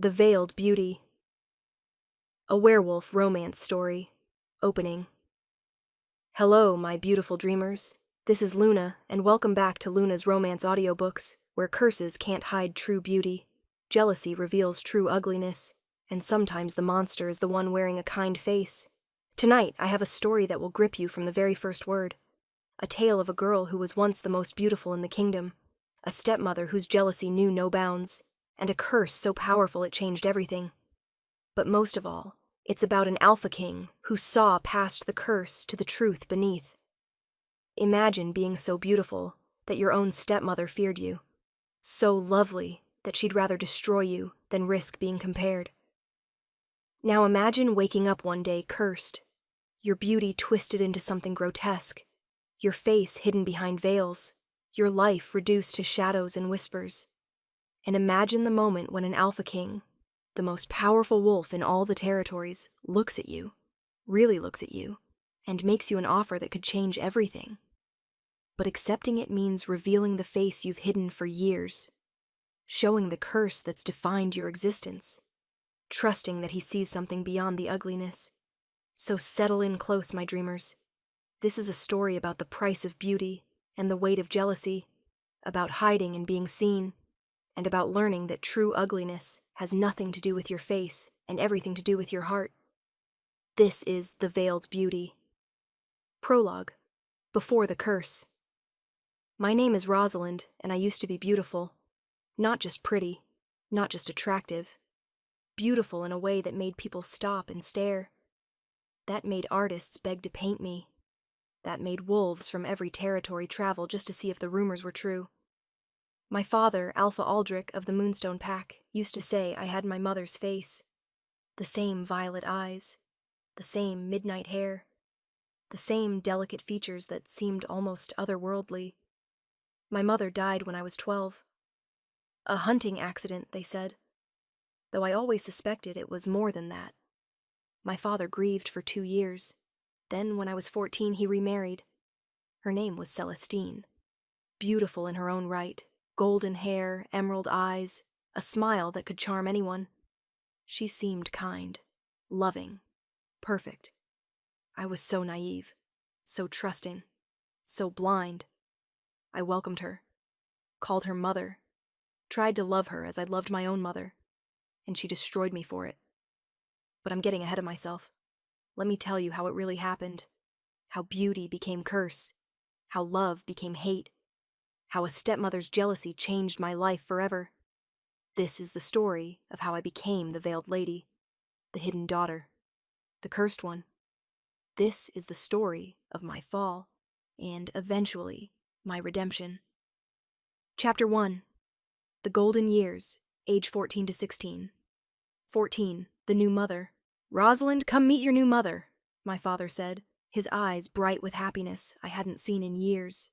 The Veiled Beauty. A werewolf romance story. Opening. Hello, my beautiful dreamers. This is Luna, and welcome back to Luna's Romance Audiobooks, where curses can't hide true beauty, jealousy reveals true ugliness, and sometimes the monster is the one wearing a kind face. Tonight, I have a story that will grip you from the very first word. A tale of a girl who was once the most beautiful in the kingdom, a stepmother whose jealousy knew no bounds, and a curse so powerful it changed everything. But most of all, it's about an alpha king who saw past the curse to the truth beneath. Imagine being so beautiful that your own stepmother feared you, so lovely that she'd rather destroy you than risk being compared. Now imagine waking up one day cursed, your beauty twisted into something grotesque, your face hidden behind veils, your life reduced to shadows and whispers. And imagine the moment when an alpha king, the most powerful wolf in all the territories, looks at you, really looks at you, and makes you an offer that could change everything. But accepting it means revealing the face you've hidden for years, showing the curse that's defined your existence, trusting that he sees something beyond the ugliness. So settle in close, my dreamers. This is a story about the price of beauty and the weight of jealousy, about hiding and being seen, and about learning that true ugliness has nothing to do with your face and everything to do with your heart. This is The Veiled Beauty. Prologue. Before the Curse. My name is Rosalind, and I used to be beautiful. Not just pretty, not just attractive. Beautiful in a way that made people stop and stare. That made artists beg to paint me. That made wolves from every territory travel just to see if the rumors were true. My father, Alpha Aldrich of the Moonstone Pack, used to say I had my mother's face. The same violet eyes, the same midnight hair, the same delicate features that seemed almost otherworldly. My mother died when I was 12. A hunting accident, they said, though I always suspected it was more than that. My father grieved for 2 years. Then, when I was 14, he remarried. Her name was Celestine. Beautiful in her own right. Golden hair, emerald eyes, a smile that could charm anyone. She seemed kind, loving, perfect. I was so naive, so trusting, so blind. I welcomed her, called her mother, tried to love her as I loved my own mother, and she destroyed me for it. But I'm getting ahead of myself. Let me tell you how it really happened, how beauty became curse, how love became hate, how a stepmother's jealousy changed my life forever. This is the story of how I became the Veiled Lady, the hidden daughter, the cursed one. This is the story of my fall, and eventually, my redemption. Chapter 1. The Golden Years, age 14 to 16. 14. The new mother. "Rosalind, come meet your new mother," my father said, his eyes bright with happiness I hadn't seen in years.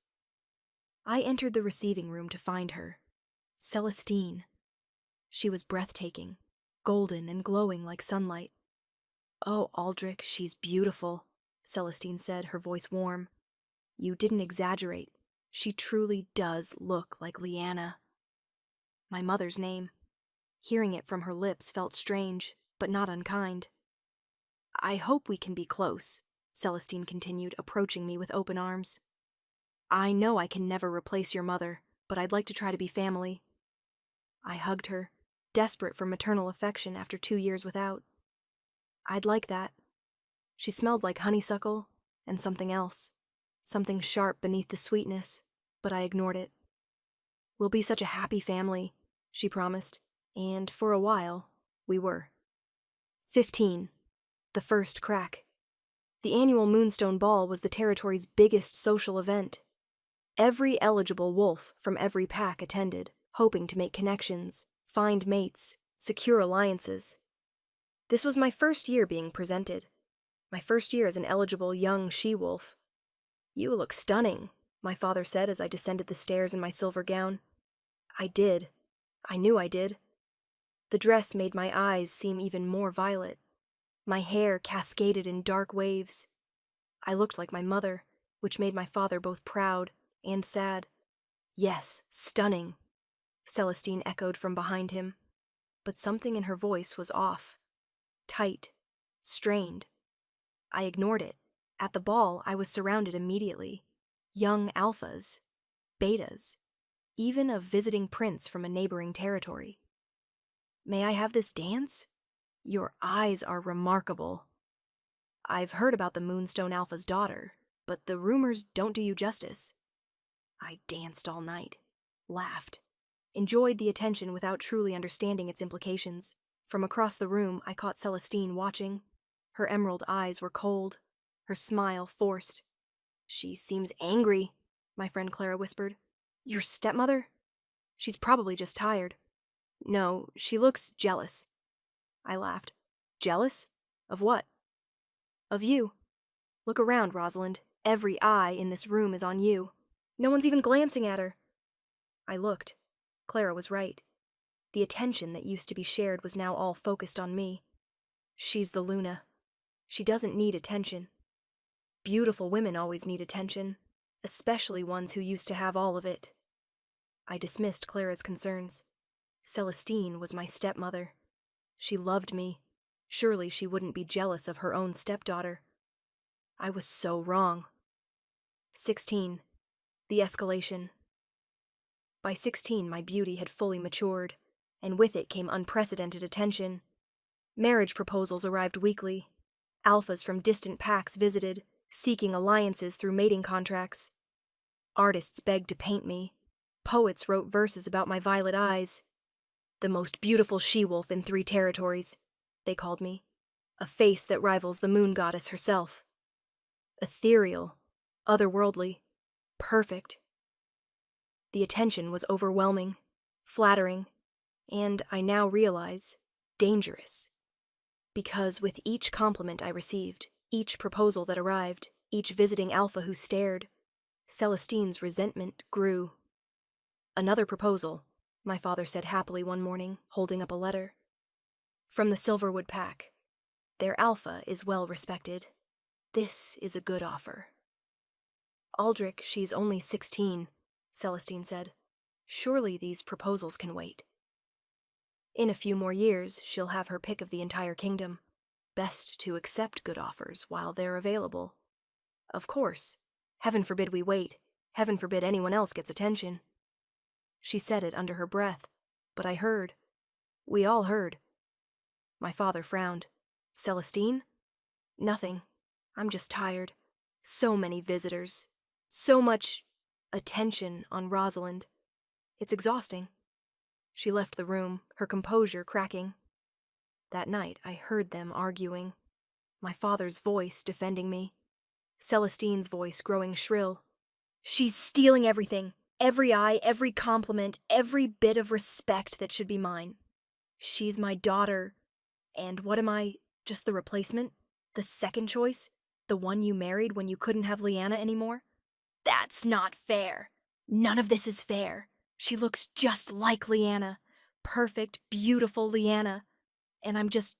I entered the receiving room to find her. Celestine. She was breathtaking, golden and glowing like sunlight. "Oh, Aldrich, she's beautiful," Celestine said, her voice warm. "You didn't exaggerate. She truly does look like Leanna." My mother's name. Hearing it from her lips felt strange, but not unkind. "I hope we can be close," Celestine continued, approaching me with open arms. "I know I can never replace your mother, but I'd like to try to be family." I hugged her, desperate for maternal affection after 2 years without. "I'd like that." She smelled like honeysuckle and something else, something sharp beneath the sweetness, but I ignored it. "We'll be such a happy family," she promised, and for a while, we were. 15. The First Crack. The annual Moonstone Ball was the territory's biggest social event. Every eligible wolf from every pack attended, hoping to make connections, find mates, secure alliances. This was my first year being presented. My first year as an eligible young she-wolf. "You look stunning," my father said as I descended the stairs in my silver gown. I did. I knew I did. The dress made my eyes seem even more violet. My hair cascaded in dark waves. I looked like my mother, which made my father both proud and sad. "Yes, stunning," Celestine echoed from behind him. but something in her voice was off. Tight. Strained. I ignored it. At the ball, I was surrounded immediately. Young alphas. Betas. Even a visiting prince from a neighboring territory. "May I have this dance? Your eyes are remarkable. I've heard about the Moonstone Alpha's daughter, but the rumors don't do you justice." I danced all night, laughed, enjoyed the attention without truly understanding its implications. From across the room, I caught Celestine watching. Her emerald eyes were cold, her smile forced. "She seems angry," my friend Clara whispered. "Your stepmother? She's probably just tired." "No, she looks jealous." I laughed. "Jealous? Of what?" "Of you. Look around, Rosalind. Every eye in this room is on you. No one's even glancing at her." I looked. Clara was right. The attention that used to be shared was now all focused on me. She's the Luna. She doesn't need attention. Beautiful women always need attention, especially ones who used to have all of it. I dismissed Clara's concerns. Celestine was my stepmother. She loved me. Surely she wouldn't be jealous of her own stepdaughter. I was so wrong. 16. The escalation. By 16, my beauty had fully matured, and with it came unprecedented attention. Marriage proposals arrived weekly. Alphas from distant packs visited, seeking alliances through mating contracts. Artists begged to paint me. Poets wrote verses about my violet eyes. "The most beautiful she-wolf in 3 territories," they called me. A face that rivals the moon goddess herself. Ethereal, otherworldly, perfect. The attention was overwhelming, flattering, and, I now realize, dangerous. Because with each compliment I received, each proposal that arrived, each visiting alpha who stared, Celestine's resentment grew. "Another proposal," my father said happily one morning, holding up a letter. "From the Silverwood Pack. Their alpha is well respected. This is a good offer." "Aldrich, she's only 16, Celestine said. "Surely these proposals can wait." "In a few more years, she'll have her pick of the entire kingdom. Best to accept good offers while they're available." "Of course. Heaven forbid we wait. Heaven forbid anyone else gets attention." She said it under her breath, but I heard. We all heard. My father frowned. "Celestine?" "Nothing. I'm just tired. So many visitors. So much attention on Rosalind. It's exhausting." She left the room, her composure cracking. That night I heard them arguing. My father's voice defending me. Celestine's voice growing shrill. "She's stealing everything. Every eye, every compliment, every bit of respect that should be mine. She's my daughter. And what am I? Just the replacement? The second choice? The one you married when you couldn't have Leanna anymore? That's not fair. None of this is fair. She looks just like Leanna. Perfect, beautiful Leanna. And I'm just,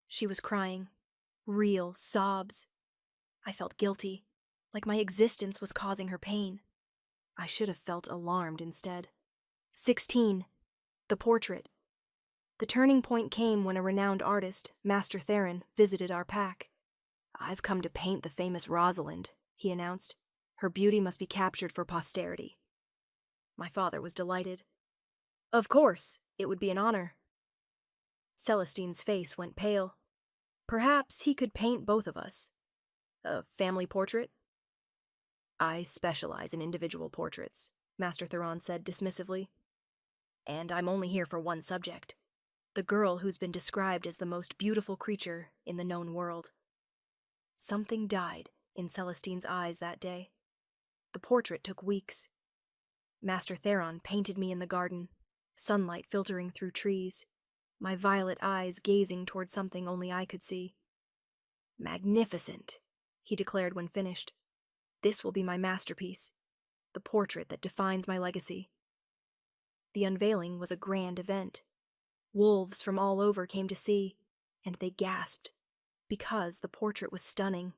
she was crying. Real sobs. I felt guilty, like my existence was causing her pain. I should have felt alarmed instead. 16. The portrait. The turning point came when a renowned artist, Master Theron, visited our pack. "I've come to paint the famous Rosalind," he announced. "Her beauty must be captured for posterity." My father was delighted. "Of course, it would be an honor." Celestine's face went pale. Perhaps he could paint both of us. "A family portrait?" "I specialize in individual portraits," Master Theron said dismissively. "And I'm only here for one subject. The girl who's been described as the most beautiful creature in the known world." Something died in Celestine's eyes that day. The portrait took weeks. Master Theron painted me in the garden, sunlight filtering through trees, my violet eyes gazing toward something only I could see. "Magnificent," he declared when finished. "This will be my masterpiece, the portrait that defines my legacy." The unveiling was a grand event. Wolves from all over came to see, and they gasped, because the portrait was stunning.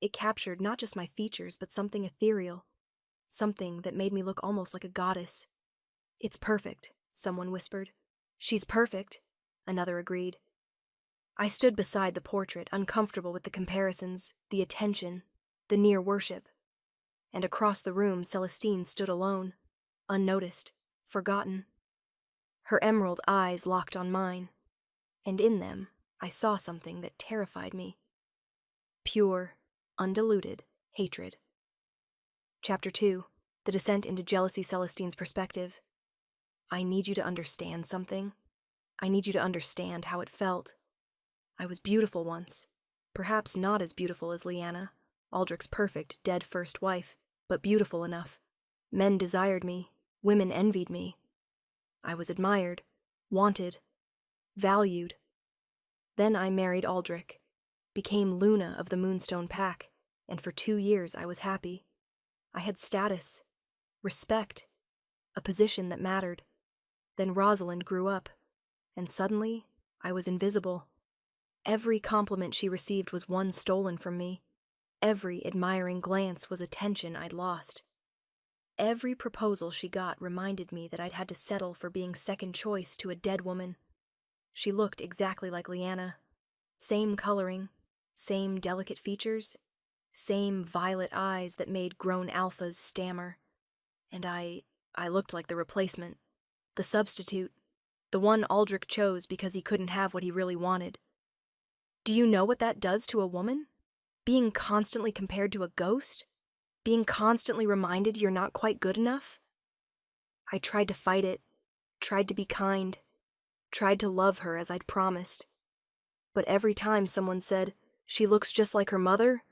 It captured not just my features, but something ethereal, something that made me look almost like a goddess. "It's perfect," someone whispered. She's perfect, another agreed. I stood beside the portrait, uncomfortable with the comparisons, the attention, the near worship. And across the room, Celestine stood alone, unnoticed, forgotten. Her emerald eyes locked on mine, and in them I saw something that terrified me. Pure, undiluted hatred. Chapter 2. The Descent into Jealousy. Celestine's Perspective. I need you to understand something. I need you to understand how it felt. I was beautiful once. Perhaps not as beautiful as Leanna, Aldrich's perfect, dead first wife, but beautiful enough. Men desired me. Women envied me. I was admired, wanted, valued. Then I married Aldrich, became Luna of the Moonstone Pack, and for 2 years I was happy. I had status, respect, a position that mattered. Then Rosalind grew up, and suddenly I was invisible. Every compliment she received was one stolen from me. Every admiring glance was attention I'd lost. Every proposal she got reminded me that I'd had to settle for being second choice to a dead woman. She looked exactly like Leanna. Same coloring, same delicate features, same violet eyes that made grown alphas stammer. And I looked like the replacement, the substitute, the one Aldrich chose because he couldn't have what he really wanted. Do you know what that does to a woman? Being constantly compared to a ghost? Being constantly reminded you're not quite good enough? I tried to fight it, tried to be kind, tried to love her as I'd promised. But every time someone said, "She looks just like her mother,"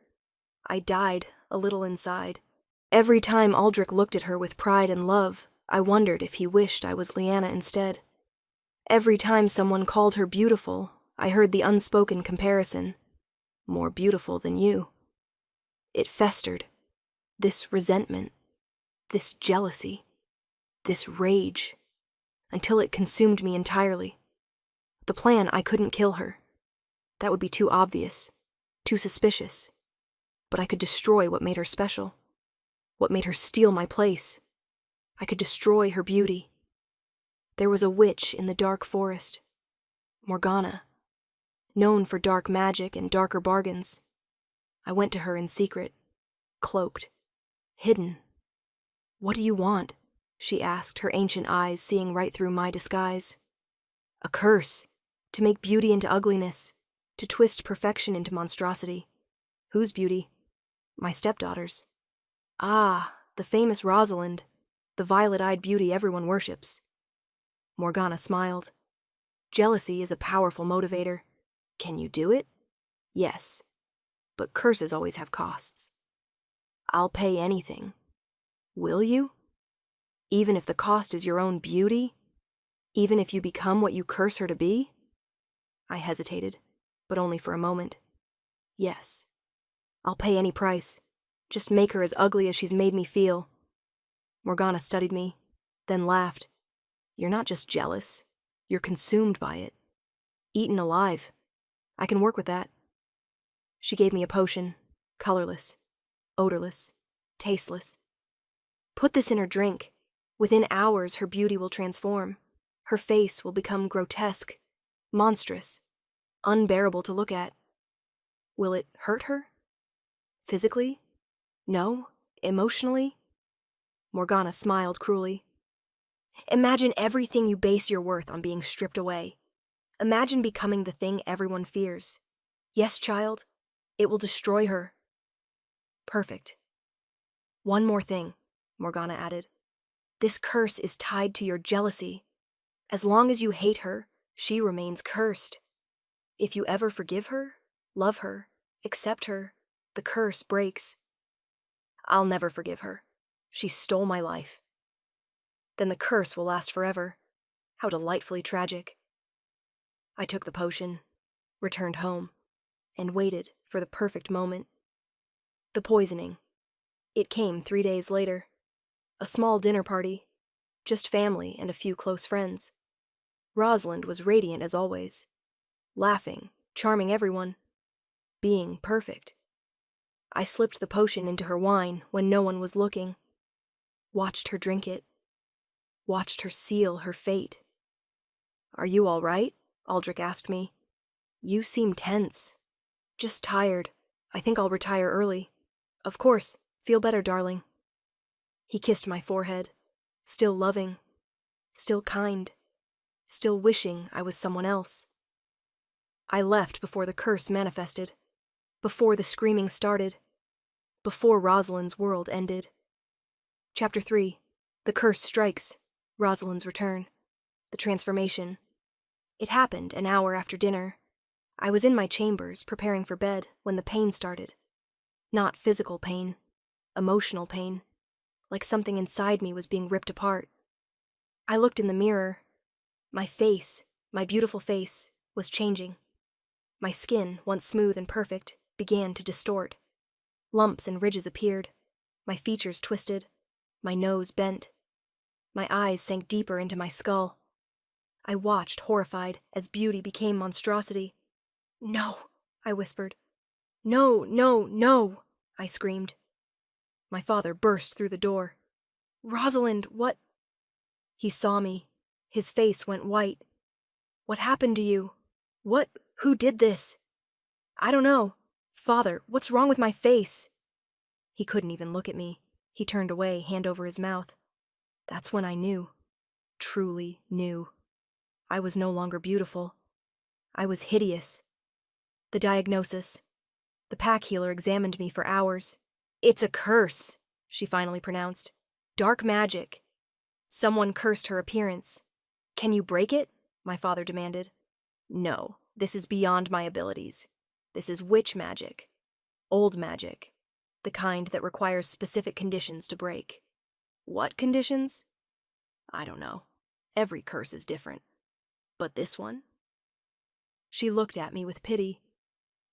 I died a little inside. Every time Aldrich looked at her with pride and love, I wondered if he wished I was Leanna instead. Every time someone called her beautiful, I heard the unspoken comparison, "More beautiful than you." It festered. This resentment, this jealousy, this rage, until it consumed me entirely. The plan, I couldn't kill her. That would be too obvious, too suspicious. But I could destroy what made her special, what made her steal my place. I could destroy her beauty. There was a witch in the dark forest, Morgana, known for dark magic and darker bargains. I went to her in secret, cloaked, hidden. "What do you want?" she asked, her ancient eyes seeing right through my disguise. "A curse, to make beauty into ugliness, to twist perfection into monstrosity." "Whose beauty?" "My stepdaughter's." "Ah, the famous Rosalind, the violet-eyed beauty everyone worships." Morgana smiled. "Jealousy is a powerful motivator. Can you do it?" "Yes, but curses always have costs." "I'll pay anything." "Will you? Even if the cost is your own beauty? Even if you become what you curse her to be?" I hesitated, but only for a moment. "Yes. I'll pay any price. Just make her as ugly as she's made me feel." Morgana studied me, then laughed. "You're not just jealous. You're consumed by it. Eaten alive. I can work with that." She gave me a potion, colorless, odorless, tasteless. "Put this in her drink. Within hours, her beauty will transform. Her face will become grotesque, monstrous, unbearable to look at." "Will it hurt her? Physically? No? Emotionally?" Morgana smiled cruelly. "Imagine everything you base your worth on being stripped away. Imagine becoming the thing everyone fears. Yes, child, it will destroy her." "Perfect. One more thing," Morgana added. "This curse is tied to your jealousy. As long as you hate her, she remains cursed. If you ever forgive her, love her, accept her, the curse breaks." "I'll never forgive her. She stole my life." "Then the curse will last forever. How delightfully tragic." I took the potion, returned home, and waited for the perfect moment. The poisoning. It came 3 days later. A small dinner party. Just family and a few close friends. Rosalind was radiant as always. Laughing, charming everyone. Being perfect. I slipped the potion into her wine when no one was looking. Watched her drink it. Watched her seal her fate. "Are you all right?" Aldrich asked me. "You seem tense." "Just tired. I think I'll retire early." "Of course. Feel better, darling." He kissed my forehead. Still loving. Still kind. Still wishing I was someone else. I left before the curse manifested. Before the screaming started. Before Rosalind's world ended. Chapter 3. The Curse Strikes. Rosalind's Return. The Transformation. It happened an hour after dinner. I was in my chambers, preparing for bed, when the pain started. Not physical pain. Emotional pain. Like something inside me was being ripped apart. I looked in the mirror. My face, my beautiful face, was changing. My skin, once smooth and perfect, began to distort. Lumps and ridges appeared. My features twisted. My nose bent. My eyes sank deeper into my skull. I watched, horrified, as beauty became monstrosity. "No," I whispered. "No, no, no," I screamed. My father burst through the door. "Rosalind, what—" He saw me. His face went white. "What happened to you? Who did this?" "I don't know. Father, what's wrong with my face?" He couldn't even look at me. He turned away, hand over his mouth. That's when I knew. Truly knew. I was no longer beautiful. I was hideous. The diagnosis. The pack healer examined me for hours. "It's a curse," she finally pronounced. "Dark magic. Someone cursed her appearance." "Can you break it?" my father demanded. "No, this is beyond my abilities. This is witch magic. Old magic. The kind that requires specific conditions to break." "What conditions?" "I don't know. Every curse is different. But this one?" She looked at me with pity.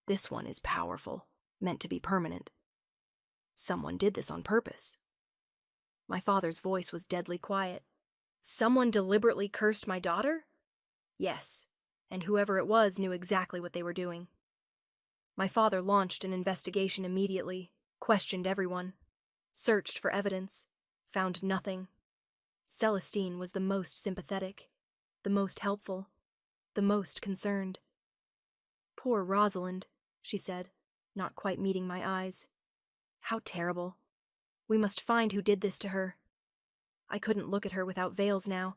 "This one is powerful, meant to be permanent. Someone did this on purpose." My father's voice was deadly quiet. "Someone deliberately cursed my daughter?" "Yes, and whoever it was knew exactly what they were doing." My father launched an investigation immediately, questioned everyone, searched for evidence, found nothing. Celestine was the most sympathetic, the most helpful, the most concerned. "Poor Rosalind," she said, not quite meeting my eyes. "How terrible. We must find who did this to her." I couldn't look at her without veils now.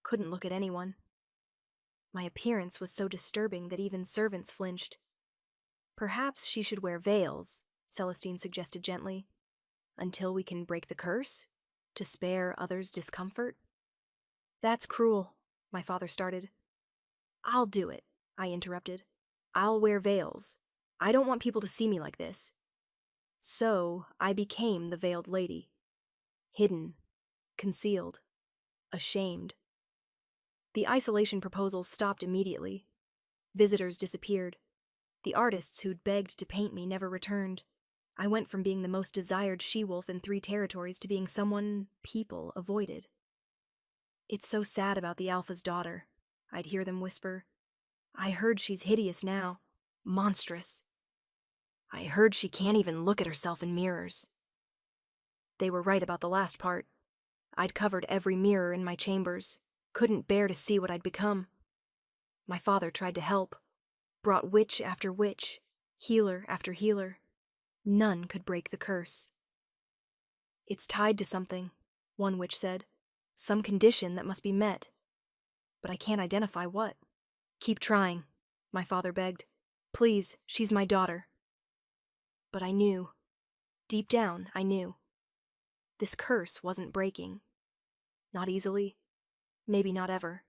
Couldn't look at anyone. My appearance was so disturbing that even servants flinched. "Perhaps she should wear veils," Celestine suggested gently. "Until we can break the curse? To spare others discomfort?" "That's cruel," my father started. "I'll do it," I interrupted. "I'll wear veils. I don't want people to see me like this." So I became the veiled lady. Hidden. Concealed. Ashamed. The isolation proposals stopped immediately. Visitors disappeared. The artists who'd begged to paint me never returned. I went from being the most desired she-wolf in 3 territories to being someone people avoided. "It's so sad about the Alpha's daughter," I'd hear them whisper. "I heard she's hideous now. Monstrous. I heard she can't even look at herself in mirrors." They were right about the last part. I'd covered every mirror in my chambers, couldn't bear to see what I'd become. My father tried to help, brought witch after witch, healer after healer. None could break the curse. "It's tied to something," one witch said. "Some condition that must be met. But I can't identify what." "Keep trying," my father begged. "Please, she's my daughter." But I knew. Deep down, I knew. This curse wasn't breaking. Not easily. Maybe not ever.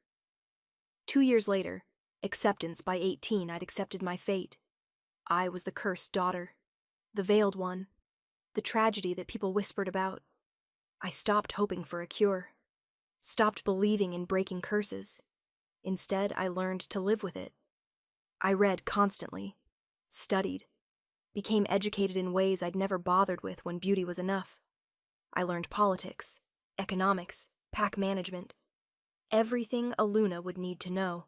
2 years later, acceptance by 18, I'd accepted my fate. I was the cursed daughter. The veiled one. The tragedy that people whispered about. I stopped hoping for a cure. Stopped believing in breaking curses. Instead, I learned to live with it. I read constantly. Studied. Became educated in ways I'd never bothered with when beauty was enough. I learned politics, economics, pack management. Everything a Luna would need to know.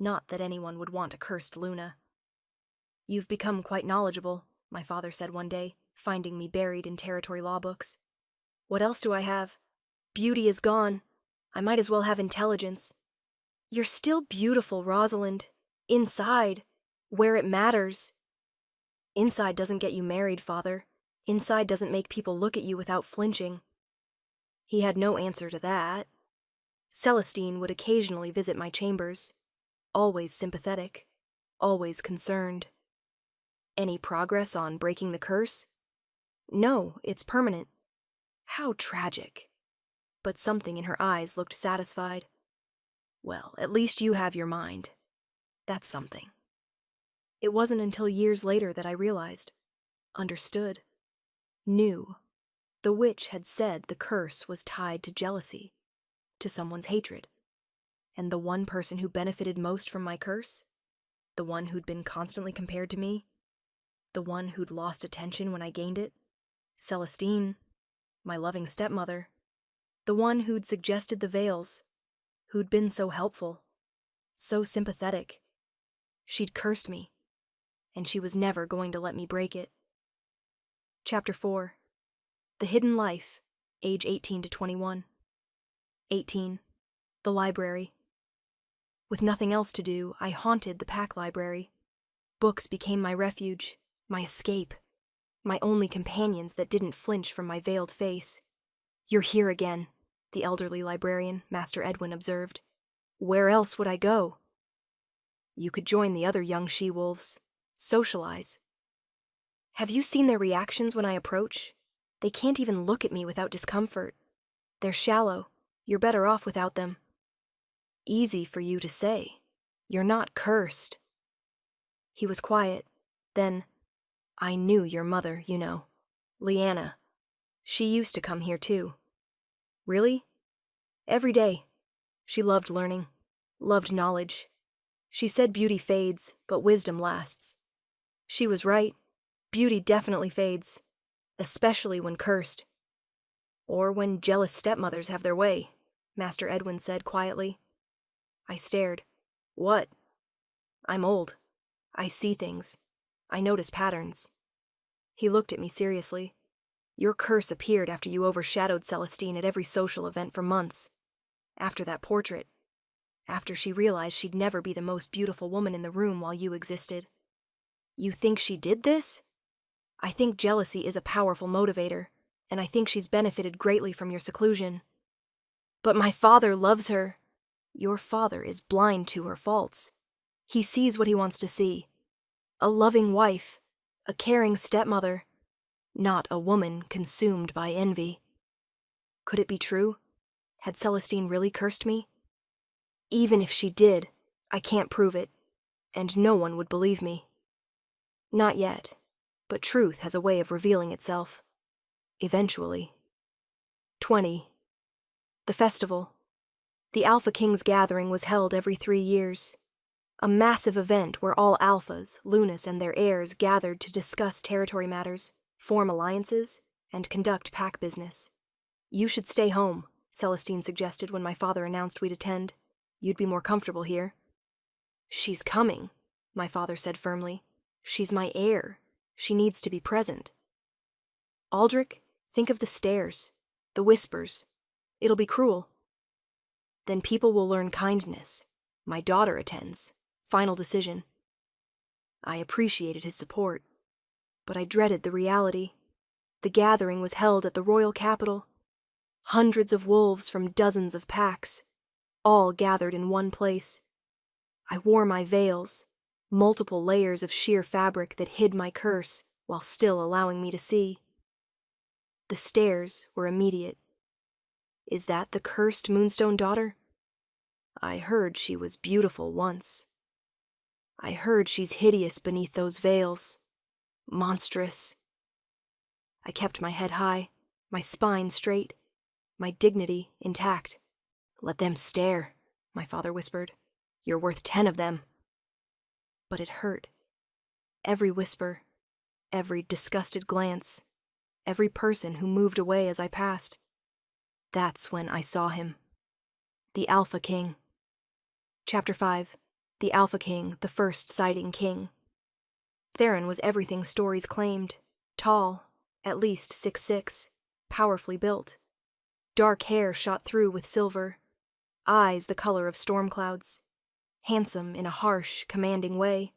Not that anyone would want a cursed Luna. "You've become quite knowledgeable," my father said one day, finding me buried in territory law books. "What else do I have? Beauty is gone. I might as well have intelligence." You're still beautiful, Rosalind. Inside, where it matters. Inside doesn't get you married, Father. Inside doesn't make people look at you without flinching. He had no answer to that. Celestine would occasionally visit my chambers, always sympathetic, always concerned. Any progress on breaking the curse? No, it's permanent. How tragic. But something in her eyes looked satisfied. Well, at least you have your mind. That's something. It wasn't until years later that I realized, understood, knew. The witch had said the curse was tied to jealousy, to someone's hatred. And the one person who benefited most from my curse, the one who'd been constantly compared to me, the one who'd lost attention when I gained it, Celestine, my loving stepmother, the one who'd suggested the veils, who'd been so helpful, so sympathetic. She'd cursed me, and she was never going to let me break it. Chapter 4. The Hidden Life, age 18 to 21. 18. The Library. With nothing else to do, I haunted the pack library. Books became my refuge, my escape, my only companions that didn't flinch from my veiled face. "You're here again," the elderly librarian, Master Edwin, observed. "Where else would I go?" "You could join the other young she-wolves. Socialize." "Have you seen their reactions when I approach? They can't even look at me without discomfort. They're shallow. You're better off without them." "Easy for you to say. You're not cursed." He was quiet. Then, "I knew your mother, you know. Leanna. She used to come here too." "Really?" "Every day. She loved learning, loved knowledge. She said beauty fades, but wisdom lasts. She was right. Beauty definitely fades, especially when cursed. Or when jealous stepmothers have their way," Master Edwin said quietly. I stared. "What?" "I'm old. I see things. I notice patterns." He looked at me seriously. "Your curse appeared after you overshadowed Celestine at every social event for months. After that portrait. After she realized she'd never be the most beautiful woman in the room while you existed. You think she did this? I think jealousy is a powerful motivator, and I think she's benefited greatly from your seclusion." "But my father loves her." "Your father is blind to her faults. He sees what he wants to see. A loving wife, a caring stepmother, not a woman consumed by envy." Could it be true? Had Celestine really cursed me? "Even if she did, I can't prove it, and no one would believe me." "Not yet, but truth has a way of revealing itself. Eventually." 20. The festival. The Alpha King's gathering was held every 3 years. A massive event where all alphas, Lunas, and their heirs gathered to discuss territory matters, form alliances, and conduct pack business. "You should stay home," Celestine suggested when my father announced we'd attend. "You'd be more comfortable here." "She's coming," my father said firmly. "She's my heir. She needs to be present." "Aldrich, think of the stares, the whispers. It'll be cruel." "Then people will learn kindness. My daughter attends. Final decision." I appreciated his support, but I dreaded the reality. The gathering was held at the royal capital. Hundreds of wolves from dozens of packs, all gathered in one place. I wore my veils, multiple layers of sheer fabric that hid my curse while still allowing me to see. The stares were immediate. "Is that the cursed Moonstone daughter? I heard she was beautiful once. I heard she's hideous beneath those veils. Monstrous." I kept my head high, my spine straight, my dignity intact. "Let them stare," my father whispered. "You're worth 10 of them." But it hurt. Every whisper, every disgusted glance, every person who moved away as I passed. That's when I saw him. The Alpha King. Chapter 5. The Alpha King, the first sighting king. Theron was everything stories claimed. Tall, at least 6'6", powerfully built. Dark hair shot through with silver. eyes the color of storm clouds. Handsome in a harsh, commanding way,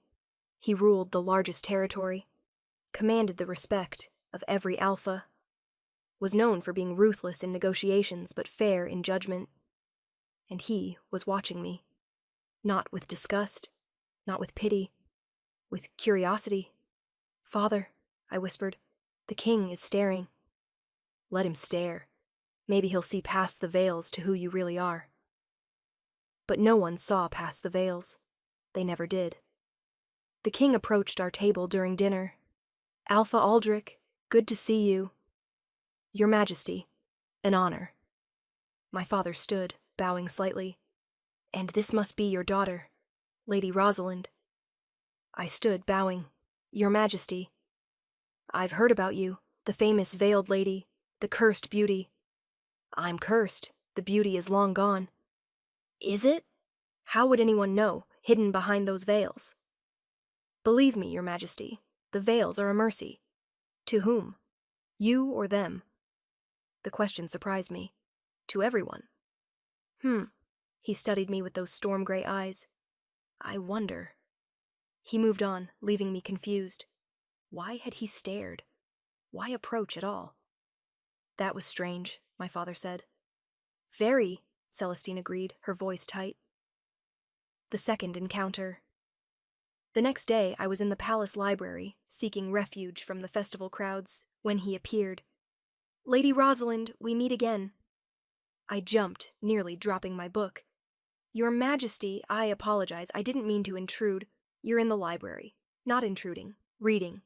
he ruled the largest territory, commanded the respect of every alpha, was known for being ruthless in negotiations but fair in judgment. And he was watching me, not with disgust, not with pity, with curiosity. "Father," I whispered, "the king is staring." "Let him stare. Maybe he'll see past the veils to who you really are." But no one saw past the veils. They never did. The king approached our table during dinner. "Alpha Aldrich, good to see you." "Your Majesty, an honor." My father stood, bowing slightly. "And this must be your daughter, Lady Rosalind." I stood, bowing. "Your Majesty." "I've heard about you, the famous veiled lady, the cursed beauty." "I'm cursed. The beauty is long gone." "Is it? How would anyone know, hidden behind those veils?" "Believe me, Your Majesty, the veils are a mercy." "To whom? You or them?" The question surprised me. "To everyone." He studied me with those storm-gray eyes. "I wonder." He moved on, leaving me confused. Why had he stared? Why approach at all? "That was strange," my father said. "Very," Celestine agreed, her voice tight. The second encounter. The next day, I was in the palace library, seeking refuge from the festival crowds, when he appeared. "Lady Rosalind, we meet again." I jumped, nearly dropping my book. "Your Majesty, I apologize. I didn't mean to intrude. You're in the library. Not intruding. Reading."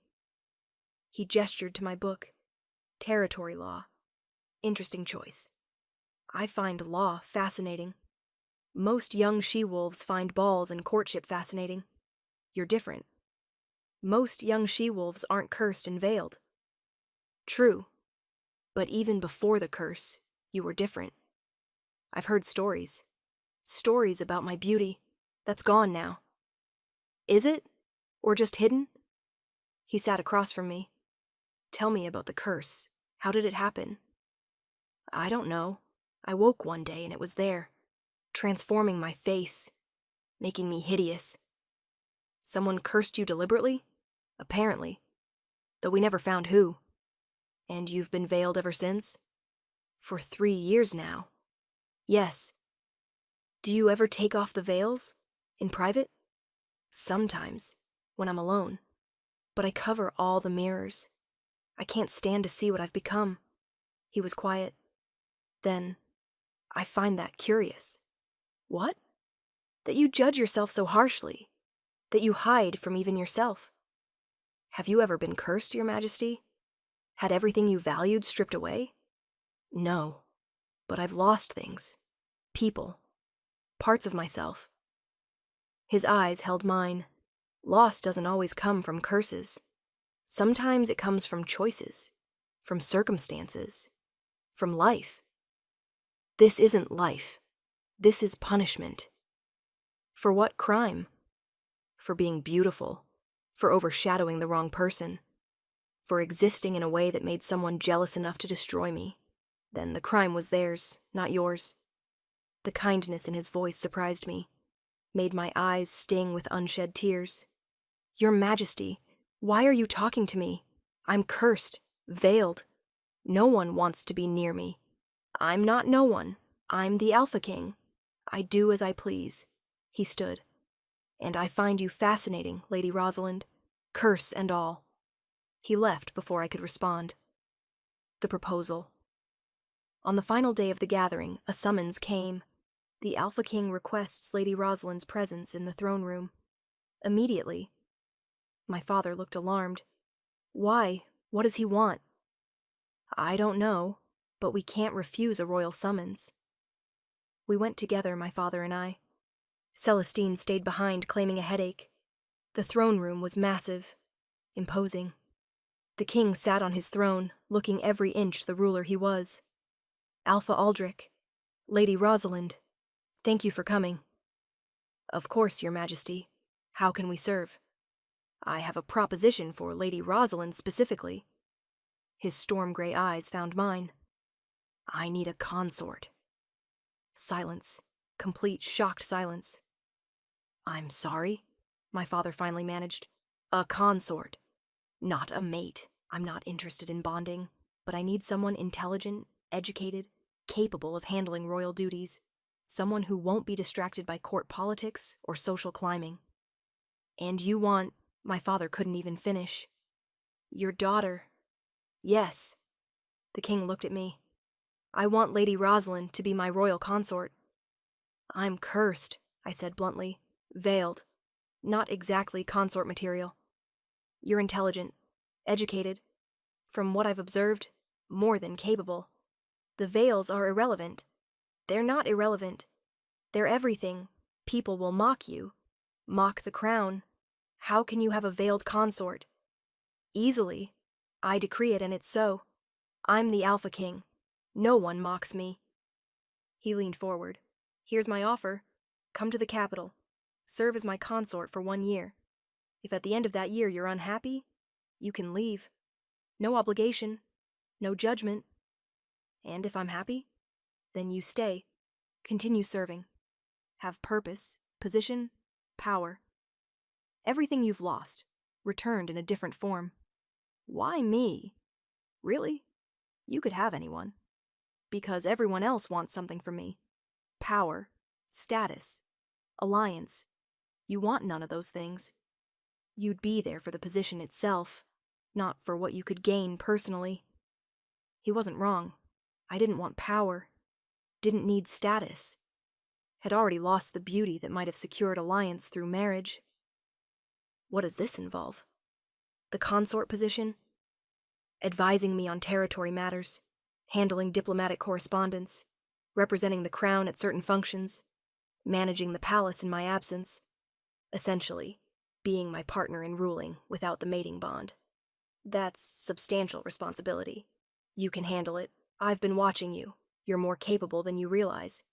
He gestured to my book. Territory law. Interesting choice. I find law fascinating. Most young she-wolves find balls and courtship fascinating. You're different. Most young she-wolves aren't cursed and veiled. True. But even before the curse, you were different. I've heard stories. Stories about my beauty. That's gone now. Is it? Or just hidden? He sat across from me. "Tell me about the curse. How did it happen?" "I don't know. I woke one day and it was there, transforming my face, making me hideous." "Someone cursed you deliberately?" "Apparently. Though we never found who." "And you've been veiled ever since?" "For 3 years now." "Yes." "Do you ever take off the veils? In private?" "Sometimes, when I'm alone. But I cover all the mirrors. I can't stand to see what I've become." He was quiet. Then, "I find that curious." "What?" "That you judge yourself so harshly. That you hide from even yourself." "Have you ever been cursed, Your Majesty? Had everything you valued stripped away?" "No. But I've lost things. People. Parts of myself." His eyes held mine. Loss doesn't always come from curses. Sometimes it comes from choices, from circumstances, from life. This isn't life. This is punishment. For what crime? For being beautiful, for overshadowing the wrong person, for existing in a way that made someone jealous enough to destroy me. Then the crime was theirs, not yours. The kindness in his voice surprised me, made my eyes sting with unshed tears. "Your Majesty, why are you talking to me? I'm cursed, veiled. No one wants to be near me. I'm not no one. I'm the Alpha King. I do as I please." He stood. "And I find you fascinating, Lady Rosalind, curse and all." He left before I could respond. The proposal. On the final day of the gathering, a summons came. The Alpha King requests Lady Rosalind's presence in the throne room. Immediately. My father looked alarmed. "Why? What does he want?" "I don't know, but we can't refuse a royal summons." We went together, my father and I. Celestine stayed behind, claiming a headache. The throne room was massive, imposing. The king sat on his throne, looking every inch the ruler he was. "Alpha Aldrich, Lady Rosalind, thank you for coming." "Of course, Your Majesty. How can we serve?" "I have a proposition for Lady Rosalind specifically." His storm-gray eyes found mine. "I need a consort." Silence. complete, shocked silence. "I'm sorry," my father finally managed. "A consort, not a mate. I'm not interested in bonding, but I need someone intelligent, educated, capable of handling royal duties. Someone who won't be distracted by court politics or social climbing." "And you want—" My father couldn't even finish. "Your daughter." "Yes." The king looked at me. "I want Lady Rosalind to be my royal consort." "I'm cursed," I said bluntly. "Veiled. Not exactly consort material. You're intelligent, educated. From what I've observed, more than capable. The veils are irrelevant. They're not irrelevant. They're everything. People will mock you. Mock the crown. How can you have a veiled consort? Easily. I decree it, and it's so. I'm the Alpha King. No one mocks me." He leaned forward. "Here's my offer. Come to the capital. Serve as my consort for 1 year. If at the end of that year you're unhappy, you can leave. No obligation. No judgment. And if I'm happy, then you stay. Continue serving. Have purpose, position, power. Everything you've lost, returned in a different form. Why me? Really? You could have anyone. Because everyone else wants something from me. Power, status, alliance. You want none of those things. You'd be there for the position itself, not for what you could gain personally." He wasn't wrong. I didn't want power. Didn't need status. Had already lost the beauty that might have secured alliance through marriage. What does this involve? The consort position? Advising me on territory matters, handling diplomatic correspondence, representing the crown at certain functions, managing the palace in my absence. Essentially, being my partner in ruling without the mating bond. That's substantial responsibility. You can handle it. I've been watching you. You're more capable than you realize.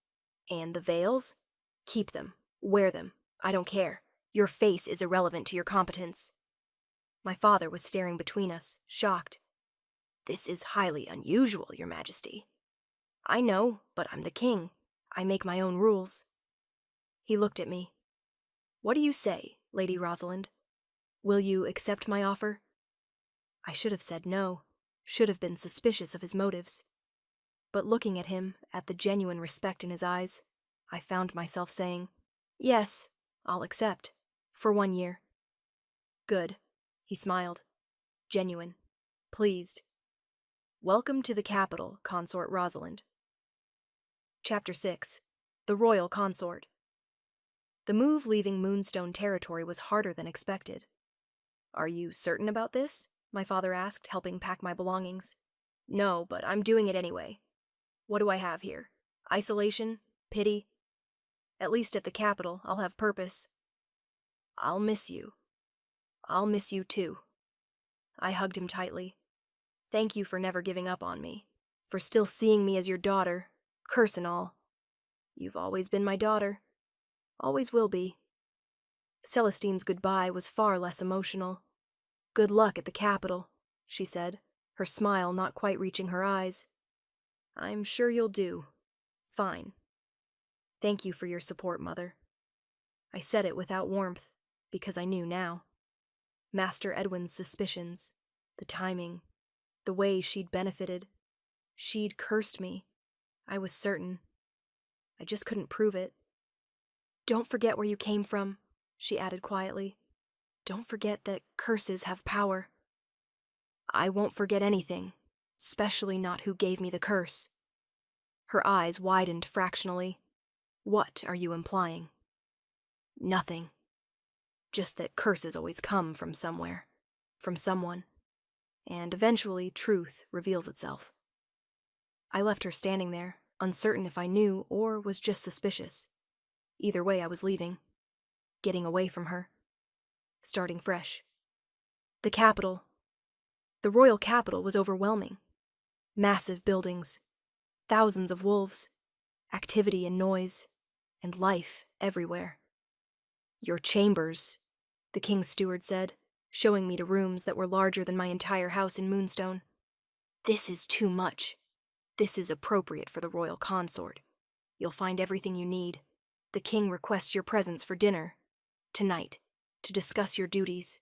And the veils? Keep them. Wear them. I don't care. Your face is irrelevant to your competence. My father was staring between us, shocked. "This is highly unusual, Your Majesty." "I know, but I'm the king. I make my own rules." He looked at me. "What do you say, Lady Rosalind? Will you accept my offer?" I should have said no, should have been suspicious of his motives. But looking at him, at the genuine respect in his eyes, I found myself saying, "Yes, I'll accept. For 1 year." "Good." He smiled. Genuine. Pleased. "Welcome to the capital, Consort Rosalind." Chapter 6. The Royal Consort. The move leaving Moonstone territory was harder than expected. "Are you certain about this?" my father asked, helping pack my belongings. "No, but I'm doing it anyway. What do I have here? Isolation? Pity? At least at the capital, I'll have purpose." "I'll miss you." "I'll miss you too." I hugged him tightly. "Thank you for never giving up on me, for still seeing me as your daughter, curse and all. You've always been my daughter. Always will be." Celestine's goodbye was far less emotional. "Good luck at the capital," she said, her smile not quite reaching her eyes. "I'm sure you'll do. Fine. Thank you for your support, Mother." I said it without warmth, because I knew now. Master Edwin's suspicions, the timing, the way she'd benefited. She'd cursed me. I was certain. I just couldn't prove it. "Don't forget where you came from," she added quietly. "Don't forget that curses have power." "I won't forget anything, especially not who gave me the curse." Her eyes widened fractionally. "What are you implying?" "Nothing. Just that curses always come from somewhere, from someone, and eventually truth reveals itself." I left her standing there, uncertain if I knew or was just suspicious. Either way, I was leaving. Getting away from her. Starting fresh. The capital. The royal capital was overwhelming. Massive buildings. Thousands of wolves. Activity and noise. And life everywhere. "Your chambers," the king's steward said, showing me to rooms that were larger than my entire house in Moonstone. "This is too much. This is appropriate for the royal consort. You'll find everything you need. The king requests your presence for dinner, tonight, to discuss your duties.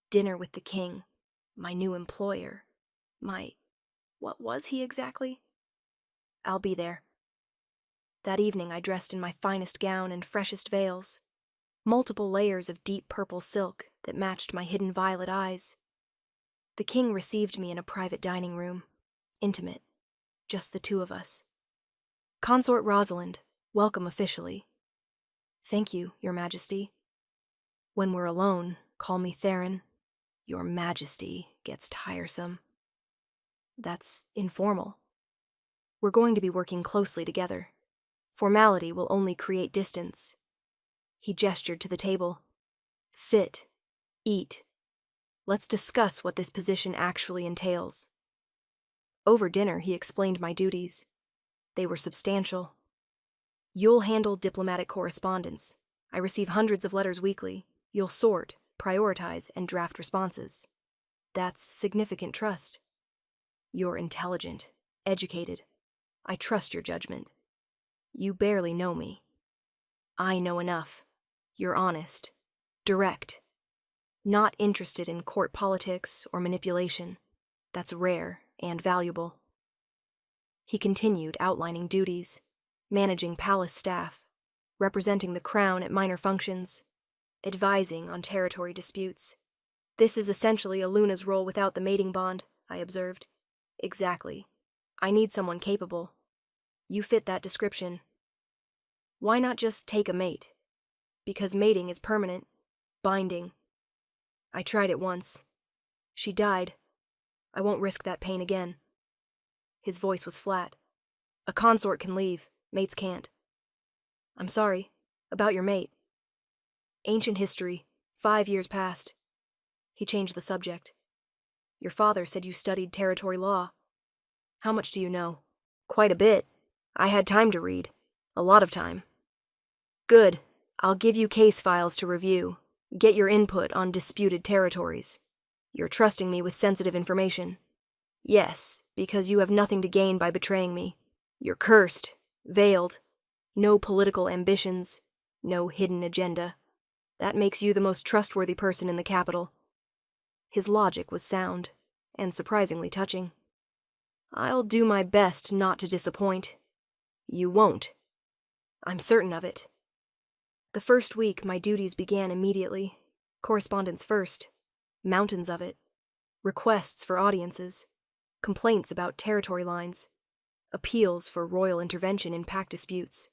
Dinner with the king, my new employer, what was he exactly? I'll be there. That evening I dressed in my finest gown and freshest veils, multiple layers of deep purple silk that matched my hidden violet eyes. The king received me in a private dining room, intimate, just the two of us. Consort Rosalind, welcome officially. Thank you, Your Majesty. When we're alone, call me Theron. Your Majesty gets tiresome. That's informal. We're going to be working closely together. Formality will only create distance. He gestured to the table. Sit. Eat. Let's discuss what this position actually entails. Over dinner, he explained my duties. They were substantial. You'll handle diplomatic correspondence. I receive hundreds of letters weekly. You'll sort, prioritize, and draft responses. That's significant trust. You're intelligent, educated. I trust your judgment. You barely know me. I know enough. You're honest, direct, not interested in court politics or manipulation. That's rare and valuable. He continued outlining duties, managing palace staff, representing the crown at minor functions, advising on territory disputes. This is essentially Aluna's role without the mating bond, I observed. Exactly. I need someone capable. You fit that description. Why not just take a mate? Because mating is permanent, binding. I tried it once. She died. I won't risk that pain again. His voice was flat. A consort can leave, mates can't. I'm sorry. About your mate. Ancient history. 5 years past. He changed the subject. Your father said you studied territory law. How much do you know? Quite a bit. I had time to read. A lot of time. Good. I'll give you case files to review. Get your input on disputed territories. You're trusting me with sensitive information. Yes, because you have nothing to gain by betraying me. You're cursed, veiled, no political ambitions, no hidden agenda. That makes you the most trustworthy person in the capital. His logic was sound, and surprisingly touching. I'll do my best not to disappoint. You won't. I'm certain of it. The first week, my duties began immediately. Correspondence first. Mountains of it. Requests for audiences. Complaints about territory lines. Appeals for royal intervention in pact disputes.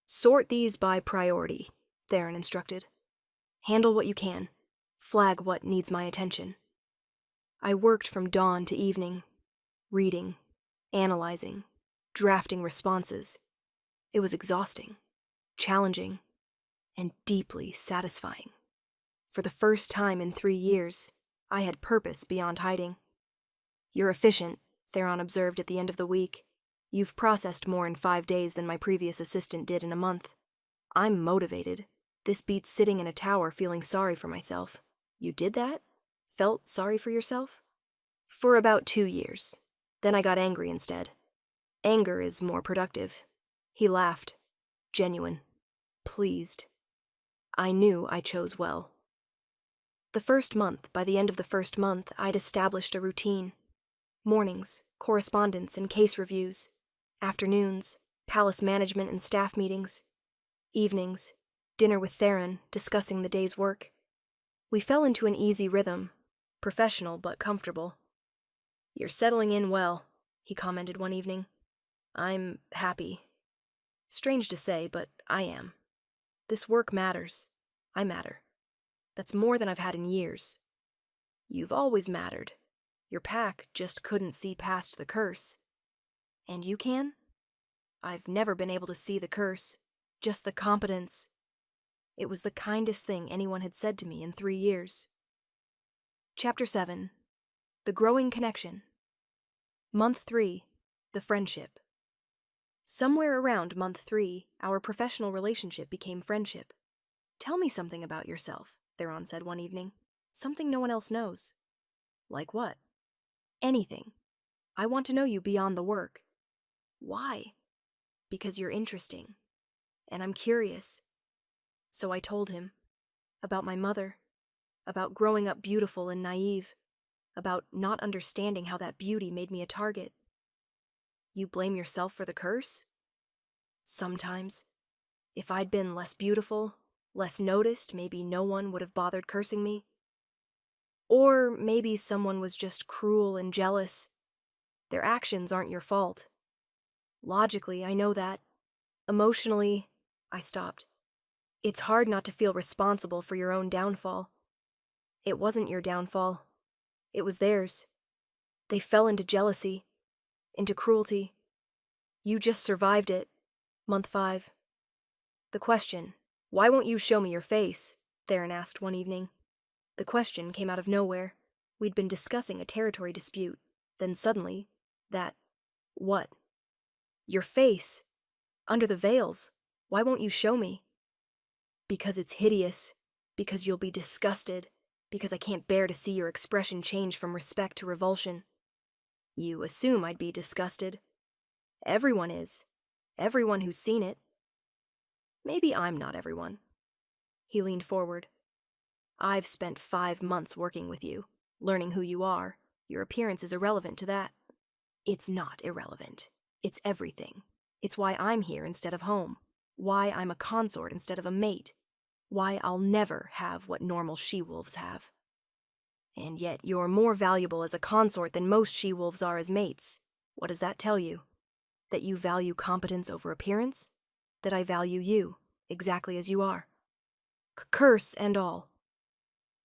Sort these by priority, Theron instructed. Handle what you can. Flag what needs my attention. I worked from dawn to evening, reading, analyzing, drafting responses. It was exhausting, challenging, and deeply satisfying. For the first time in 3 years, I had purpose beyond hiding. You're efficient, Theron observed at the end of the week. You've processed more in 5 days than my previous assistant did in a month. I'm motivated. This beats sitting in a tower feeling sorry for myself. You did that? Felt sorry for yourself? For about 2 years. Then I got angry instead. Anger is more productive. He laughed. Genuine. Pleased. I knew I chose well. By the end of the first month, I'd established a routine. Mornings, correspondence and case reviews. Afternoons, palace management and staff meetings. Evenings, dinner with Theron, discussing the day's work. We fell into an easy rhythm, professional but comfortable. You're settling in well, he commented one evening. I'm happy. Strange to say, but I am. This work matters. I matter. That's more than I've had in years. You've always mattered. Your pack just couldn't see past the curse. And you can? I've never been able to see the curse, just the competence. It was the kindest thing anyone had said to me in 3 years. Chapter 7. The Growing Connection. Month 3. The Friendship. Somewhere around month 3, our professional relationship became friendship. Tell me something about yourself, Theron said one evening. Something no one else knows. Like what? Anything. I want to know you beyond the work. Why? Because you're interesting. and I'm curious. So I told him about my mother, about growing up beautiful and naive, about not understanding how that beauty made me a target. You blame yourself for the curse? Sometimes. If I'd been less beautiful, less noticed, maybe no one would have bothered cursing me. Or maybe someone was just cruel and jealous. Their actions aren't your fault. Logically, I know that. Emotionally, I stopped. It's hard not to feel responsible for your own downfall. It wasn't your downfall. It was theirs. They fell into jealousy, into cruelty. You just survived it. Month 5. The question, "Why won't you show me your face?" Theron asked one evening. The question came out of nowhere. We'd been discussing a territory dispute. Then suddenly, that, what? Your face. Under the veils. Why won't you show me? Because it's hideous. Because you'll be disgusted. Because I can't bear to see your expression change from respect to revulsion. You assume I'd be disgusted. Everyone is. Everyone who's seen it. Maybe I'm not everyone. He leaned forward. I've spent 5 months working with you, learning who you are. Your appearance is irrelevant to that. It's not irrelevant. It's everything. It's why I'm here instead of home. Why I'm a consort instead of a mate. Why I'll never have what normal she-wolves have. And yet you're more valuable as a consort than most she-wolves are as mates. What does that tell you? That you value competence over appearance? That I value you, exactly as you are. Curse and all.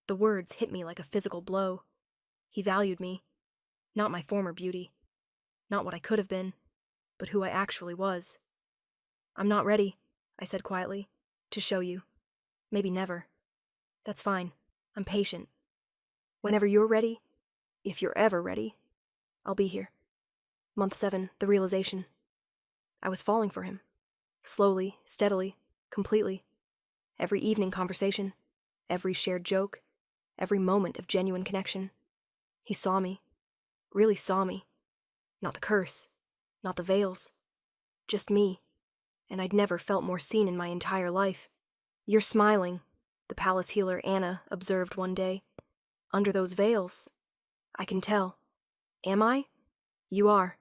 The words hit me like a physical blow. He valued me. Not my former beauty. Not what I could have been, but who I actually was. I'm not ready, I said quietly, to show you. Maybe never. That's fine. I'm patient. Whenever you're ready, if you're ever ready, I'll be here. Month 7, the realization. I was falling for him. Slowly, steadily, completely. Every evening conversation, every shared joke, every moment of genuine connection. He saw me. Really saw me. Not the curse. Not the veils. Just me. And I'd never felt more seen in my entire life. You're smiling, the palace healer Anna observed one day. Under those veils. I can tell. Am I? You are.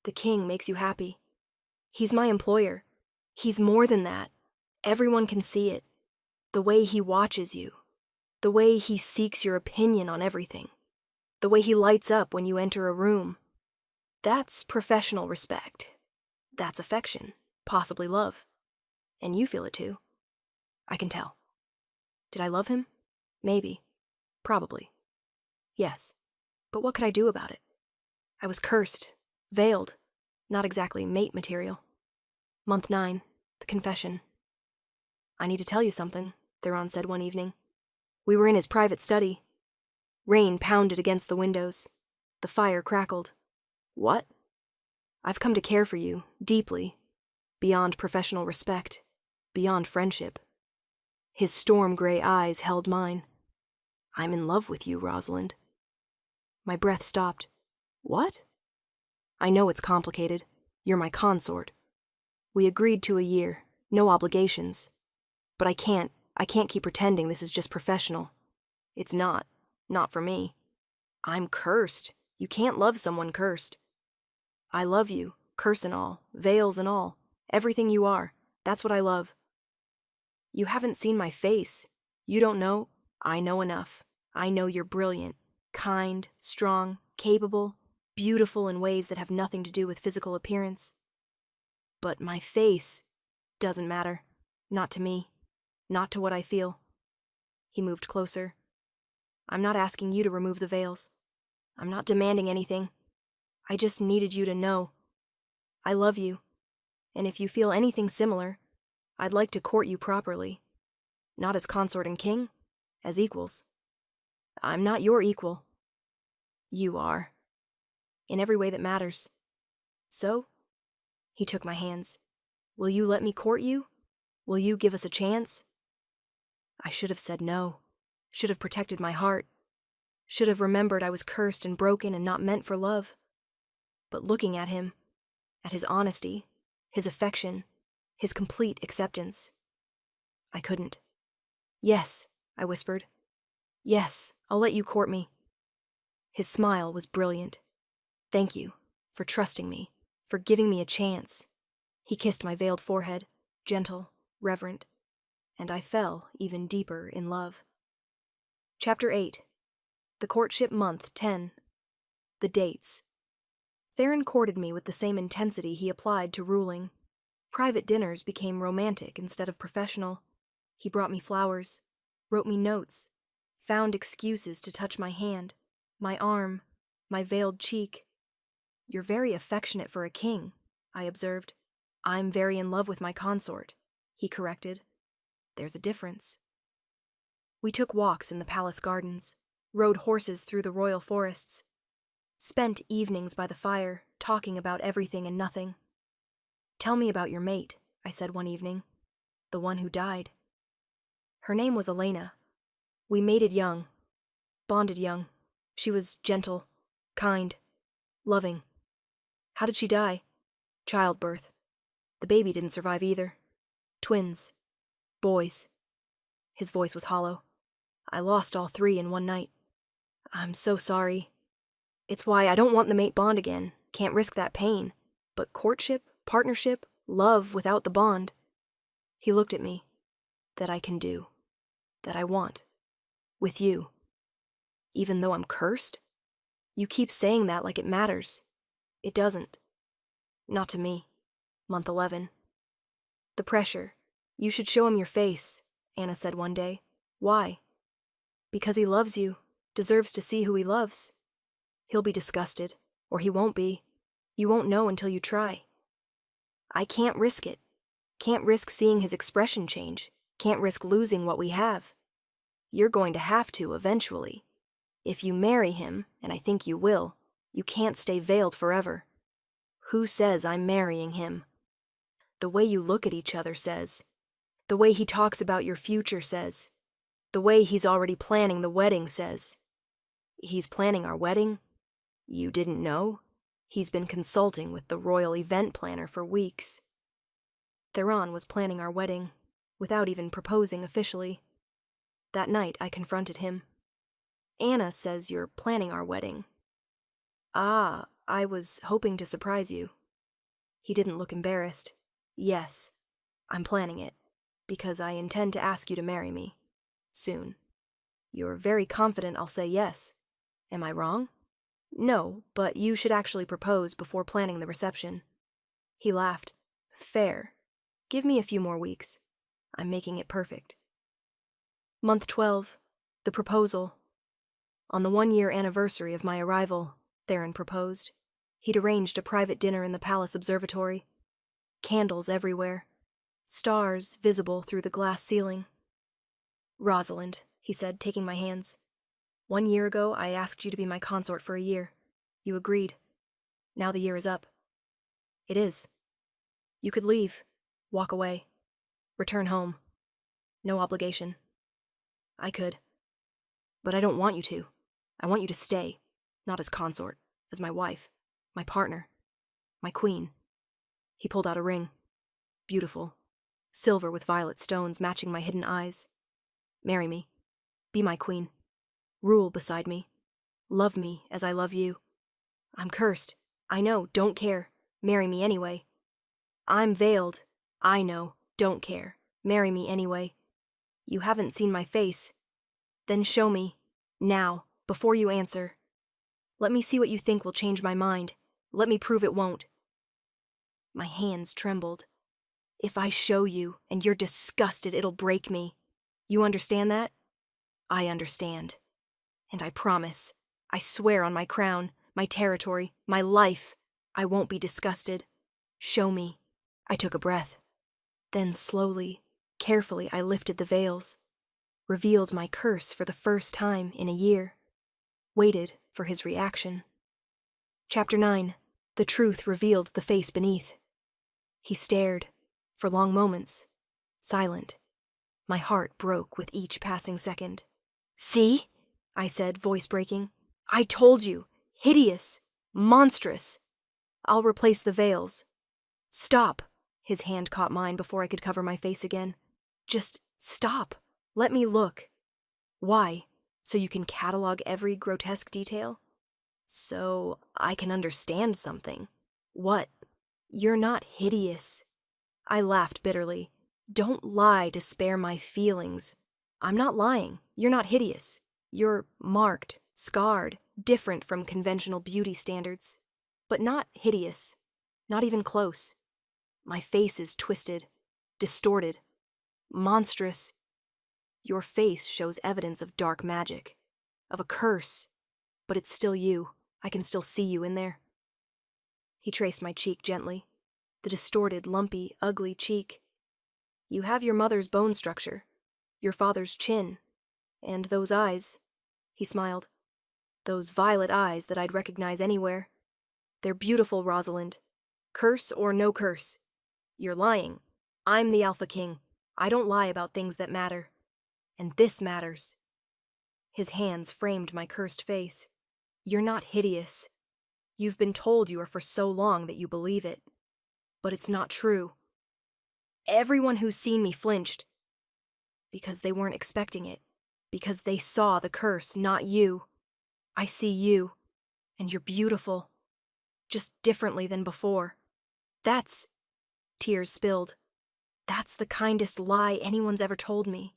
The king makes you happy. He's my employer. He's more than that. Everyone can see it. The way he watches you. The way he seeks your opinion on everything. The way he lights up when you enter a room. That's professional respect. That's affection, possibly love. And you feel it too. I can tell. Did I love him? Maybe. Probably. Yes. But what could I do about it? I was cursed. Veiled. Not exactly mate material. Month 9. The confession. I need to tell you something, Theron said one evening. We were in his private study. Rain pounded against the windows. The fire crackled. What? I've come to care for you, deeply. Beyond professional respect. Beyond friendship. His storm-gray eyes held mine. I'm in love with you, Rosalind. My breath stopped. What? I know it's complicated. You're my consort. We agreed to a year, no obligations. But I can't keep pretending this is just professional. It's not for me. I'm cursed. You can't love someone cursed. I love you, curse and all, veils and all, everything you are. That's what I love. You haven't seen my face. You don't know. I know enough. I know you're brilliant, kind, strong, capable, beautiful in ways that have nothing to do with physical appearance. But my face doesn't matter. Not to me. Not to what I feel. He moved closer. I'm not asking you to remove the veils. I'm not demanding anything. I just needed you to know. I love you. And if you feel anything similar, I'd like to court you properly. Not as consort and king, as equals. I'm not your equal. You are. In every way that matters. So? He took my hands. Will you let me court you? Will you give us a chance? I should have said no. Should have protected my heart. Should have remembered I was cursed and broken and not meant for love. But looking at him, at his honesty, his affection, his complete acceptance. I couldn't. Yes, I whispered. Yes, I'll let you court me. His smile was brilliant. Thank you for trusting me, for giving me a chance. He kissed my veiled forehead, gentle, reverent, and I fell even deeper in love. Chapter 8. The Courtship Month 10. The Dates. Theron courted me with the same intensity he applied to ruling. Private dinners became romantic instead of professional. He brought me flowers, wrote me notes, found excuses to touch my hand, my arm, my veiled cheek. You're very affectionate for a king, I observed. I'm very in love with my consort, he corrected. There's a difference. We took walks in the palace gardens, rode horses through the royal forests, spent evenings by the fire, talking about everything and nothing. Tell me about your mate, I said one evening, the one who died. Her name was Elena. We mated young, bonded young. She was gentle, kind, loving. How did she die? Childbirth. The baby didn't survive either. Twins. Boys. His voice was hollow. I lost all 3 in one night. I'm so sorry. It's why I don't want the mate bond again. Can't risk that pain. But courtship, partnership, love without the bond. He looked at me. That I can do. That I want. With you. Even though I'm cursed? You keep saying that like it matters. It doesn't. Not to me. Month 11. The pressure. You should show him your face, Anna said one day. Why? Because he loves you, deserves to see who he loves. He'll be disgusted, or he won't be. You won't know until you try. I can't risk it. Can't risk seeing his expression change. Can't risk losing what we have. You're going to have to eventually. If you marry him, and I think you will, you can't stay veiled forever. Who says I'm marrying him? The way you look at each other says. The way he talks about your future says. The way he's already planning the wedding says. He's planning our wedding? You didn't know? He's been consulting with the royal event planner for weeks. Theron was planning our wedding, without even proposing officially. That night I confronted him. Anna says you're planning our wedding. Ah, I was hoping to surprise you. He didn't look embarrassed. Yes, I'm planning it, because I intend to ask you to marry me. Soon. You're very confident I'll say yes. Am I wrong? No, but you should actually propose before planning the reception. He laughed. Fair. Give me a few more weeks. I'm making it perfect. Month 12. The proposal. On the 1-year anniversary of my arrival, Theron proposed. He'd arranged a private dinner in the palace observatory. Candles everywhere. Stars visible through the glass ceiling. Rosalind, he said, taking my hands. 1 year ago, I asked you to be my consort for a year. You agreed. Now the year is up. It is. You could leave, walk away, return home. No obligation. I could. But I don't want you to. I want you to stay, not as consort, as my wife, my partner, my queen. He pulled out a ring. Beautiful. Silver with violet stones matching my hidden eyes. Marry me. Be my queen. Rule beside me. Love me as I love you. I'm cursed. I know, don't care. Marry me anyway. I'm veiled. I know, don't care. Marry me anyway. You haven't seen my face. Then show me. Now, before you answer. Let me see what you think will change my mind. Let me prove it won't. My hands trembled. If I show you and you're disgusted, it'll break me. You understand that? I understand. And I promise, I swear on my crown, my territory, my life, I won't be disgusted. Show me. I took a breath. Then slowly, carefully, I lifted the veils, revealed my curse for the first time in a year, waited for his reaction. Chapter 9. The truth revealed the face beneath. He stared, for long moments, silent. My heart broke with each passing second. See? I said, voice breaking. I told you. Hideous. Monstrous. I'll replace the veils. Stop. His hand caught mine before I could cover my face again. Just stop. Let me look. Why? So you can catalog every grotesque detail? So I can understand something. What? You're not hideous. I laughed bitterly. Don't lie to spare my feelings. I'm not lying. You're not hideous. You're marked, scarred, different from conventional beauty standards. But not hideous. Not even close. My face is twisted, distorted, monstrous. Your face shows evidence of dark magic, of a curse, but it's still you. I can still see you in there. He traced my cheek gently, the distorted, lumpy, ugly cheek. You have your mother's bone structure, your father's chin, and those eyes. He smiled. Those violet eyes that I'd recognize anywhere. They're beautiful, Rosalind. Curse or no curse. You're lying. I'm the Alpha King. I don't lie about things that matter. And this matters. His hands framed my cursed face. You're not hideous. You've been told you are for so long that you believe it. But it's not true. Everyone who's seen me flinched. Because they weren't expecting it. Because they saw the curse, not you. I see you. And you're beautiful. Just differently than before. That's... Tears spilled. That's the kindest lie anyone's ever told me.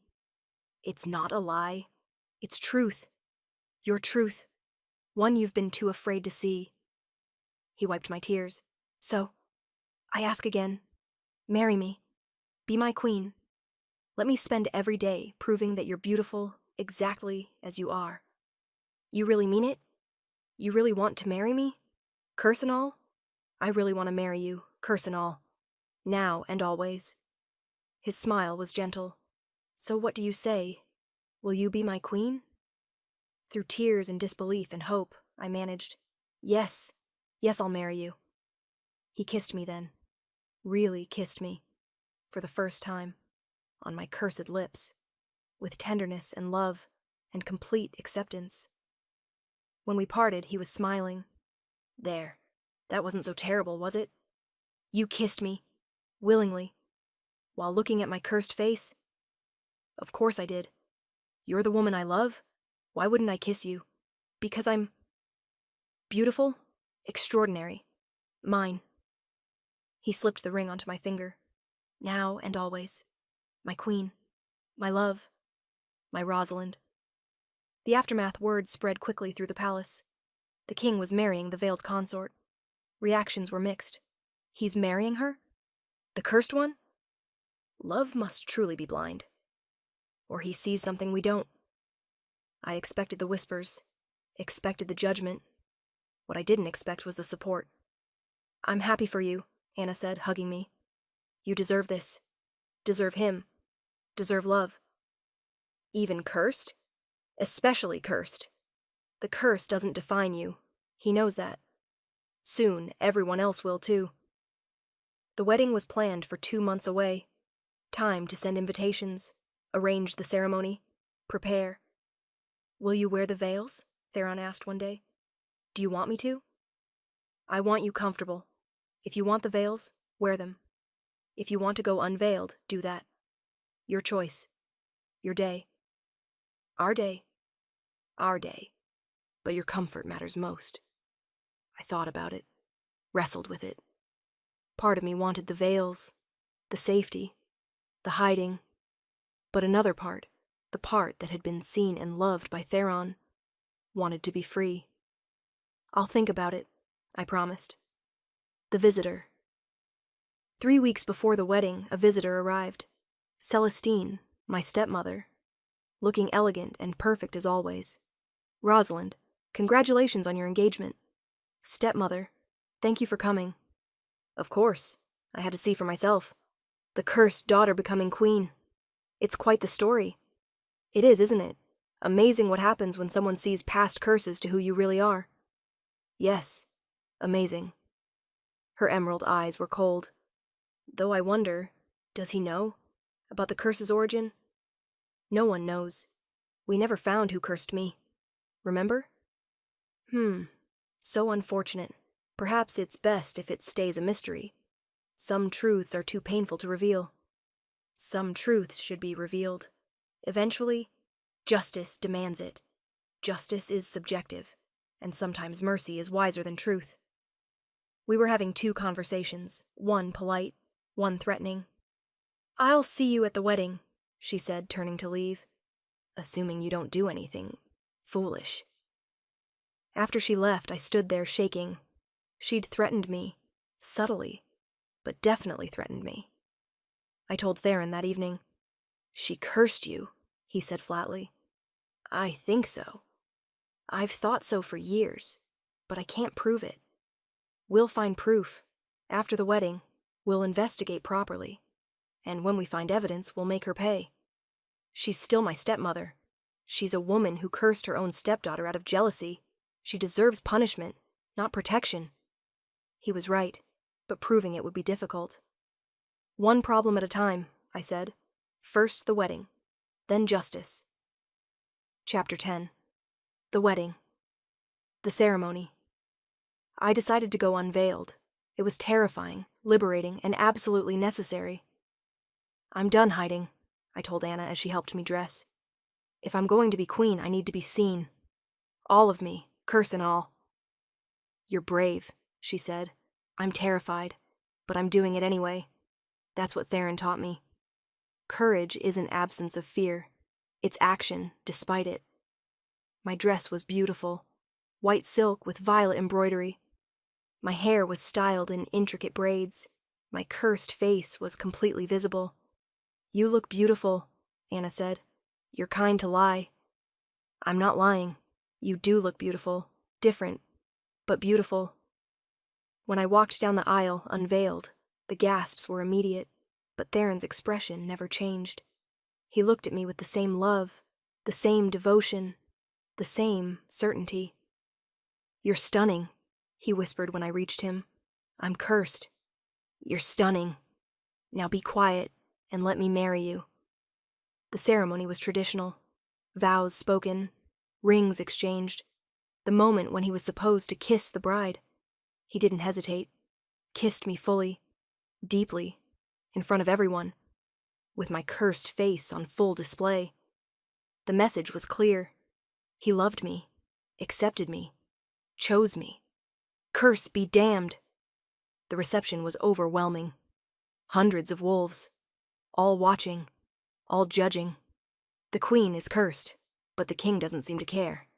It's not a lie. It's truth. Your truth. One you've been too afraid to see. He wiped my tears. So, I ask again. Marry me. Be my queen. Let me spend every day proving that you're beautiful exactly as you are. You really mean it? You really want to marry me? Curse and all? I really want to marry you, curse and all. Now and always. His smile was gentle. So what do you say? Will you be my queen? Through tears and disbelief and hope, I managed. Yes. Yes, I'll marry you. He kissed me then. Really kissed me. For the first time. On my cursed lips. With tenderness and love and complete acceptance. When we parted, he was smiling. There. That wasn't so terrible, was it? You kissed me. Willingly. While looking at my cursed face? Of course I did. You're the woman I love? Why wouldn't I kiss you? Because I'm... beautiful? Extraordinary. Mine. He slipped the ring onto my finger. Now and always. My queen. My love. My Rosalind. The aftermath word spread quickly through the palace. The king was marrying the veiled consort. Reactions were mixed. He's marrying her? The cursed one? Love must truly be blind. Or he sees something we don't. I expected the whispers, expected the judgment. What I didn't expect was the support. I'm happy for you, Anna said, hugging me. You deserve this. Deserve him. Deserve love. Even cursed? Especially cursed. The curse doesn't define you. He knows that. Soon, everyone else will too. The wedding was planned for 2 months away. Time to send invitations, arrange the ceremony, prepare. Will you wear the veils? Theron asked one day. Do you want me to? I want you comfortable. If you want the veils, wear them. If you want to go unveiled, do that. Your choice. Your day. Our day. Our day. But your comfort matters most. I thought about it, wrestled with it. Part of me wanted the veils, the safety, the hiding. But another part, the part that had been seen and loved by Theron, wanted to be free. I'll think about it, I promised. The visitor. 3 weeks before the wedding, a visitor arrived. Celestine, my stepmother. Looking elegant and perfect as always. Rosalind, congratulations on your engagement. Stepmother, thank you for coming. Of course, I had to see for myself. The cursed daughter becoming queen. It's quite the story. It is, isn't it? Amazing what happens when someone sees past curses to who you really are. Yes, amazing. Her emerald eyes were cold. Though I wonder, does he know about the curse's origin? No one knows. We never found who cursed me. Remember? So unfortunate. Perhaps it's best if it stays a mystery. Some truths are too painful to reveal. Some truths should be revealed. Eventually, justice demands it. Justice is subjective, and sometimes mercy is wiser than truth. We were having two conversations, one polite, one threatening. "I'll see you at the wedding," she said, turning to leave. "Assuming you don't do anything foolish." After she left, I stood there shaking. She'd threatened me, subtly, but definitely threatened me. I told Theron that evening. "She cursed you," he said flatly. "I think so. I've thought so for years, but I can't prove it. We'll find proof. After the wedding, we'll investigate properly. And when we find evidence, we'll make her pay. She's still my stepmother. She's a woman who cursed her own stepdaughter out of jealousy. She deserves punishment, not protection." He was right, but proving it would be difficult. "One problem at a time," I said. "First the wedding, then justice." Chapter 10. The wedding. The ceremony. I decided to go unveiled. It was terrifying, liberating, and absolutely necessary. "I'm done hiding," I told Anna as she helped me dress. "If I'm going to be queen, I need to be seen. All of me, curse and all." "You're brave," she said. "I'm terrified, but I'm doing it anyway. That's what Theron taught me. Courage isn't absence of fear. It's action, despite it." My dress was beautiful. White silk with violet embroidery. My hair was styled in intricate braids. My cursed face was completely visible. "You look beautiful," Anna said. "You're kind to lie." "I'm not lying. You do look beautiful. Different, but beautiful." When I walked down the aisle, unveiled, the gasps were immediate, but Theron's expression never changed. He looked at me with the same love, the same devotion, the same certainty. "You're stunning," he whispered when I reached him. "I'm cursed. You're stunning. Now be quiet and let me marry you." The ceremony was traditional. Vows spoken, rings exchanged, the moment when he was supposed to kiss the bride. He didn't hesitate, kissed me fully, deeply, in front of everyone, with my cursed face on full display. The message was clear. He loved me, accepted me, chose me. Curse be damned! The reception was overwhelming. Hundreds of wolves, all watching, all judging. The queen is cursed, but the king doesn't seem to care.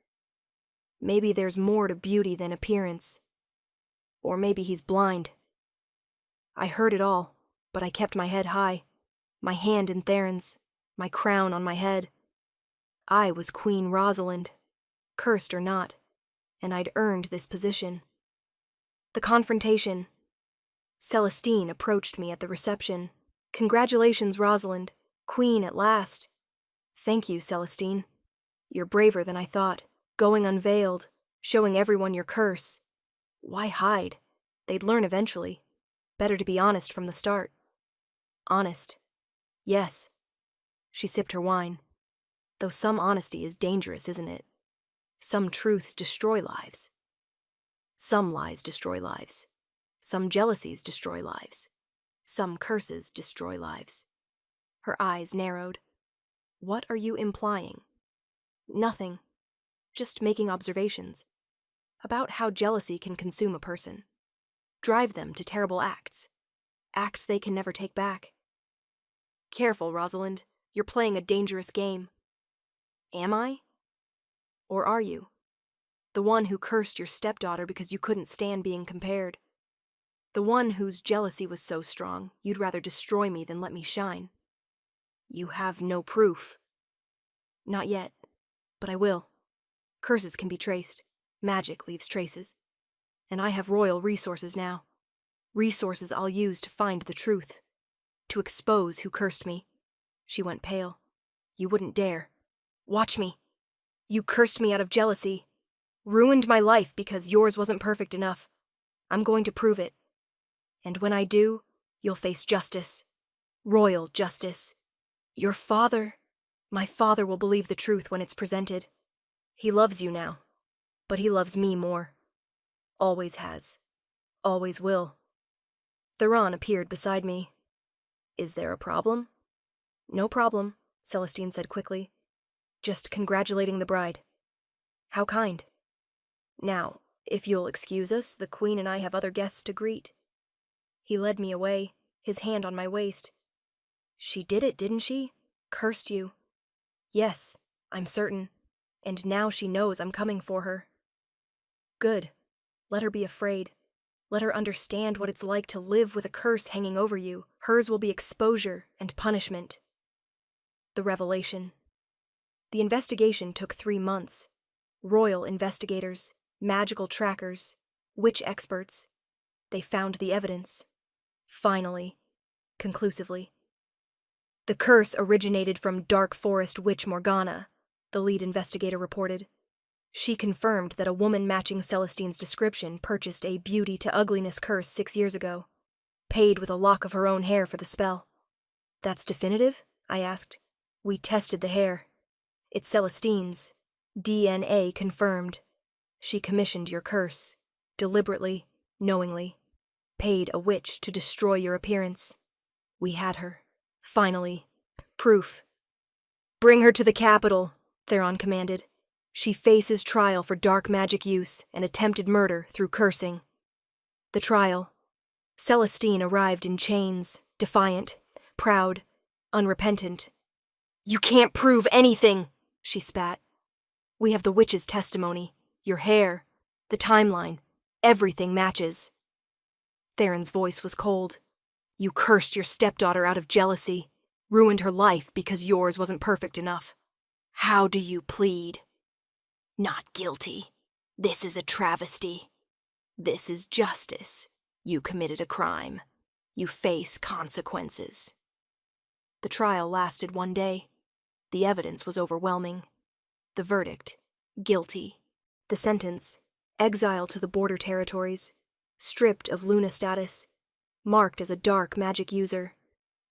Maybe there's more to beauty than appearance. Or maybe he's blind. I heard it all, but I kept my head high, my hand in Theron's, my crown on my head. I was Queen Rosalind, cursed or not, and I'd earned this position. The confrontation. Celestine approached me at the reception. "Congratulations, Rosalind. Queen at last." "Thank you, Celestine. You're braver than I thought, going unveiled, showing everyone your curse. Why hide? They'd learn eventually. Better to be honest from the start." "Honest. Yes." She sipped her wine. "Though some honesty is dangerous, isn't it? Some truths destroy lives. Some lies destroy lives. Some jealousies destroy lives. Some curses destroy lives." Her eyes narrowed. "What are you implying?" "Nothing. Just making observations. About how jealousy can consume a person. Drive them to terrible acts. Acts they can never take back." "Careful, Rosalind. You're playing a dangerous game." "Am I? Or are you? The one who cursed your stepdaughter because you couldn't stand being compared. The one whose jealousy was so strong, you'd rather destroy me than let me shine. You have no proof." "Not yet, but I will. Curses can be traced. Magic leaves traces. And I have royal resources now. Resources I'll use to find the truth. To expose who cursed me." She went pale. "You wouldn't dare. Watch me. You cursed me out of jealousy. Ruined my life because yours wasn't perfect enough. I'm going to prove it. And when I do, you'll face justice. Royal justice. Your father, my father will believe the truth when it's presented. He loves you now, but he loves me more. Always has. Always will." Theron appeared beside me. Is there a problem? No problem, Celestine said quickly. Just congratulating the bride. How kind. Now, if you'll excuse us, the Queen and I have other guests to greet. He led me away, his hand on my waist. She did it, didn't she? Cursed you. Yes, I'm certain. And now she knows I'm coming for her. Good. Let her be afraid. Let her understand what it's like to live with a curse hanging over you. Hers will be exposure and punishment. The revelation. The investigation took 3 months. Royal investigators, magical trackers, witch experts. They found the evidence. Finally. Conclusively. The curse originated from Dark Forest Witch Morgana, the lead investigator reported. She confirmed that a woman matching Celestine's description purchased a beauty-to-ugliness curse 6 years ago, paid with a lock of her own hair for the spell. That's definitive? I asked. We tested the hair. It's Celestine's. DNA confirmed. She commissioned your curse, deliberately, knowingly, paid a witch to destroy your appearance. We had her. Finally. Proof. Bring her to the capital, Theron commanded. She faces trial for dark magic use and attempted murder through cursing. The trial. Celestine arrived in chains, defiant, proud, unrepentant. You can't prove anything, she spat. We have the witch's testimony, your hair, the timeline, everything matches. Theron's voice was cold. You cursed your stepdaughter out of jealousy, ruined her life because yours wasn't perfect enough. How do you plead? Not guilty. This is a travesty. This is justice. You committed a crime. You face consequences. The trial lasted 1 day. The evidence was overwhelming. The verdict, guilty. The sentence, exile to the border territories, stripped of Luna status, marked as a dark magic user,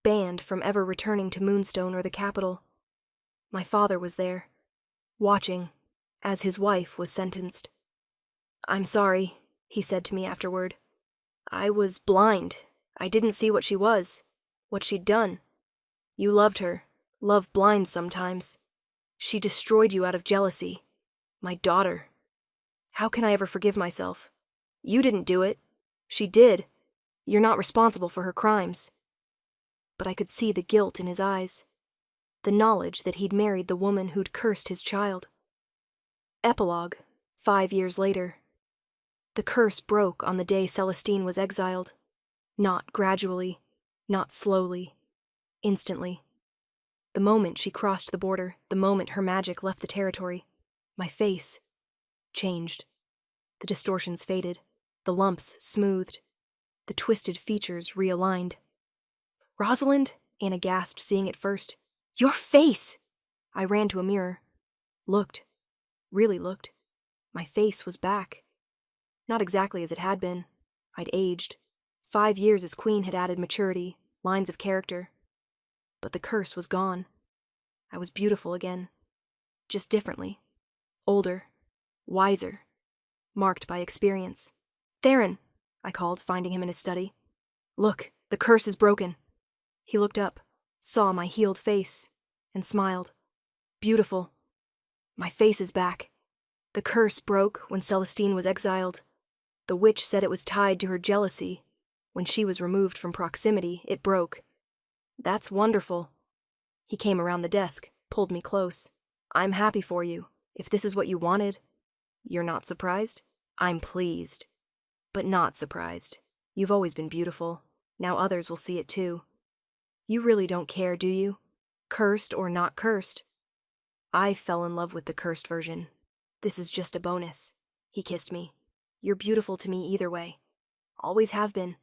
banned from ever returning to Moonstone or the capital. My father was there, watching, as his wife was sentenced. I'm sorry, he said to me afterward. I was blind. I didn't see what she was, what she'd done. You loved her, love blind sometimes. She destroyed you out of jealousy. My daughter. How can I ever forgive myself? You didn't do it. She did. You're not responsible for her crimes. But I could see the guilt in his eyes, the knowledge that he'd married the woman who'd cursed his child. Epilogue, 5 years later. The curse broke on the day Celestine was exiled. Not gradually, not slowly, instantly. The moment she crossed the border, the moment her magic left the territory, my face changed. The distortions faded, the lumps smoothed, the twisted features realigned. Rosalind? Anna gasped, seeing it first. Your face! I ran to a mirror. Looked. Really looked. My face was back. Not exactly as it had been. I'd aged. 5 years as queen had added maturity, lines of character. But the curse was gone. I was beautiful again. Just differently. Older. Wiser. Marked by experience. Theron, I called, finding him in his study. Look, the curse is broken. He looked up, saw my healed face, and smiled. Beautiful. My face is back. The curse broke when Celestine was exiled. The witch said it was tied to her jealousy. When she was removed from proximity, it broke. That's wonderful. He came around the desk, pulled me close. I'm happy for you, if this is what you wanted. You're not surprised? I'm pleased. But not surprised. You've always been beautiful. Now others will see it too. You really don't care, do you? Cursed or not cursed? I fell in love with the cursed version. This is just a bonus. He kissed me. You're beautiful to me either way. Always have been.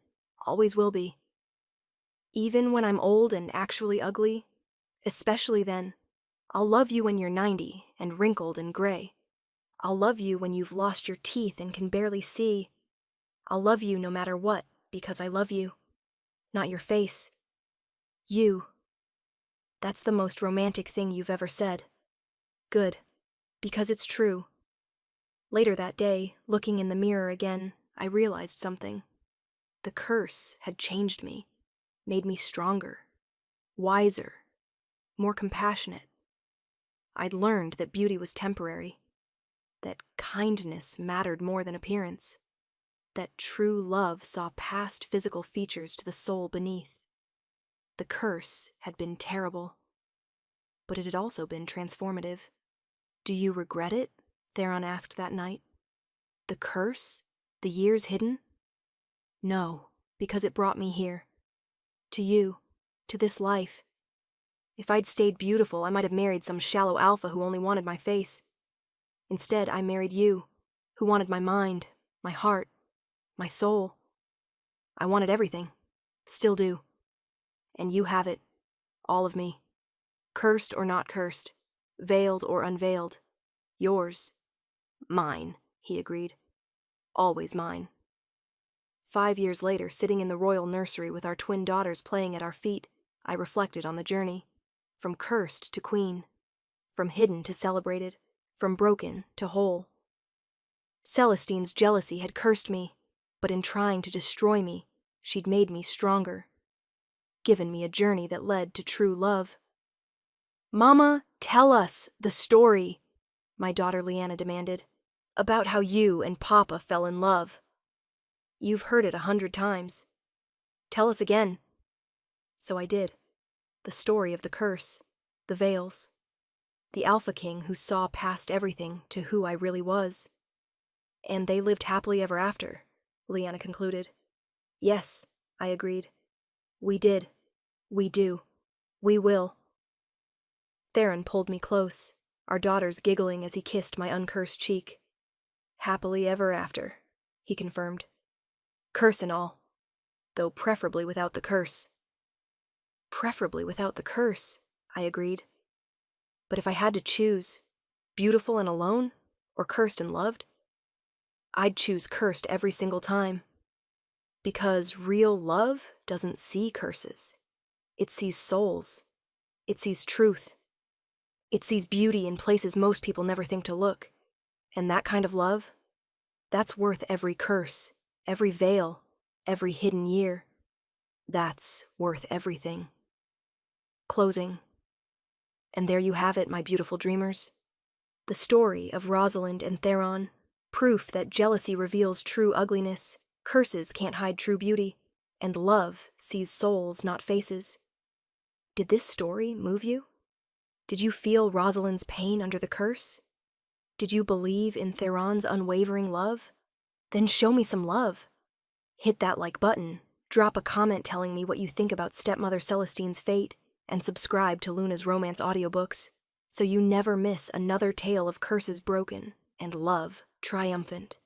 Always will be. Even when I'm old and actually ugly, especially then, I'll love you when you're 90 and wrinkled and gray. I'll love you when you've lost your teeth and can barely see. I'll love you no matter what, because I love you. Not your face. You. That's the most romantic thing you've ever said. Good. Because it's true. Later that day, looking in the mirror again, I realized something. The curse had changed me, made me stronger, wiser, more compassionate. I'd learned that beauty was temporary, that kindness mattered more than appearance, that true love saw past physical features to the soul beneath. The curse had been terrible, but it had also been transformative. "Do you regret it?" Theron asked that night. "The curse? The years hidden?" "No, because it brought me here. To you, to this life. If I'd stayed beautiful, I might have married some shallow alpha who only wanted my face. Instead, I married you, who wanted my mind, my heart, my soul. I wanted everything. Still do. And you have it. All of me. Cursed or not cursed. Veiled or unveiled. Yours. Mine," he agreed. "Always mine." 5 years later, sitting in the royal nursery with our twin daughters playing at our feet, I reflected on the journey. From cursed to queen. From hidden to celebrated. From broken to whole. Celestine's jealousy had cursed me, but in trying to destroy me, she'd made me stronger. Given me a journey that led to true love. "Mama, tell us the story," my daughter Leanna demanded, "about how you and Papa fell in love. You've heard it 100 times. Tell us again." So I did. The story of the curse, the veils, the Alpha King who saw past everything to who I really was. "And they lived happily ever after," Leanna concluded. "Yes," I agreed. "We did. We do. We will." Theron pulled me close, our daughters giggling as he kissed my uncursed cheek. "Happily ever after," he confirmed. "Curse and all, though preferably without the curse." "Preferably without the curse," I agreed. But if I had to choose, beautiful and alone, or cursed and loved, I'd choose cursed every single time. Because real love doesn't see curses. It sees souls. It sees truth. It sees beauty in places most people never think to look. And that kind of love, that's worth every curse, every veil, every hidden year. That's worth everything. Closing. And there you have it, my beautiful dreamers. The story of Rosalind and Theron, proof that jealousy reveals true ugliness, curses can't hide true beauty, and love sees souls, not faces. Did this story move you? Did you feel Rosalind's pain under the curse? Did you believe in Theron's unwavering love? Then show me some love. Hit that like button, drop a comment telling me what you think about stepmother Celestine's fate, and subscribe to Luna's romance audiobooks, so you never miss another tale of curses broken and love triumphant.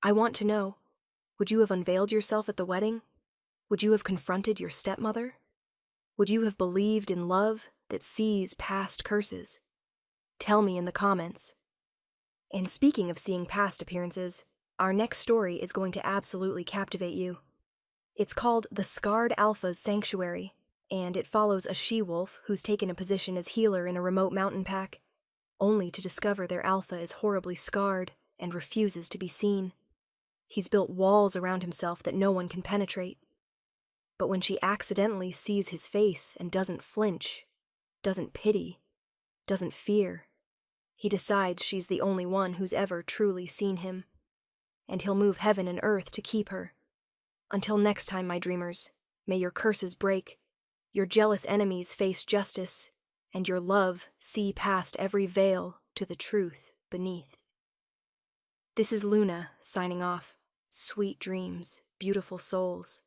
I want to know, would you have unveiled yourself at the wedding? Would you have confronted your stepmother? Would you have believed in love that sees past curses? Tell me in the comments. And speaking of seeing past appearances, our next story is going to absolutely captivate you. It's called The Scarred Alpha's Sanctuary, and it follows a she-wolf who's taken a position as healer in a remote mountain pack, only to discover their alpha is horribly scarred and refuses to be seen. He's built walls around himself that no one can penetrate. But when she accidentally sees his face and doesn't flinch, doesn't pity, doesn't fear, he decides she's the only one who's ever truly seen him, and he'll move heaven and earth to keep her. Until next time, my dreamers, may your curses break, your jealous enemies face justice, and your love see past every veil to the truth beneath. This is Luna, signing off. Sweet dreams, beautiful souls.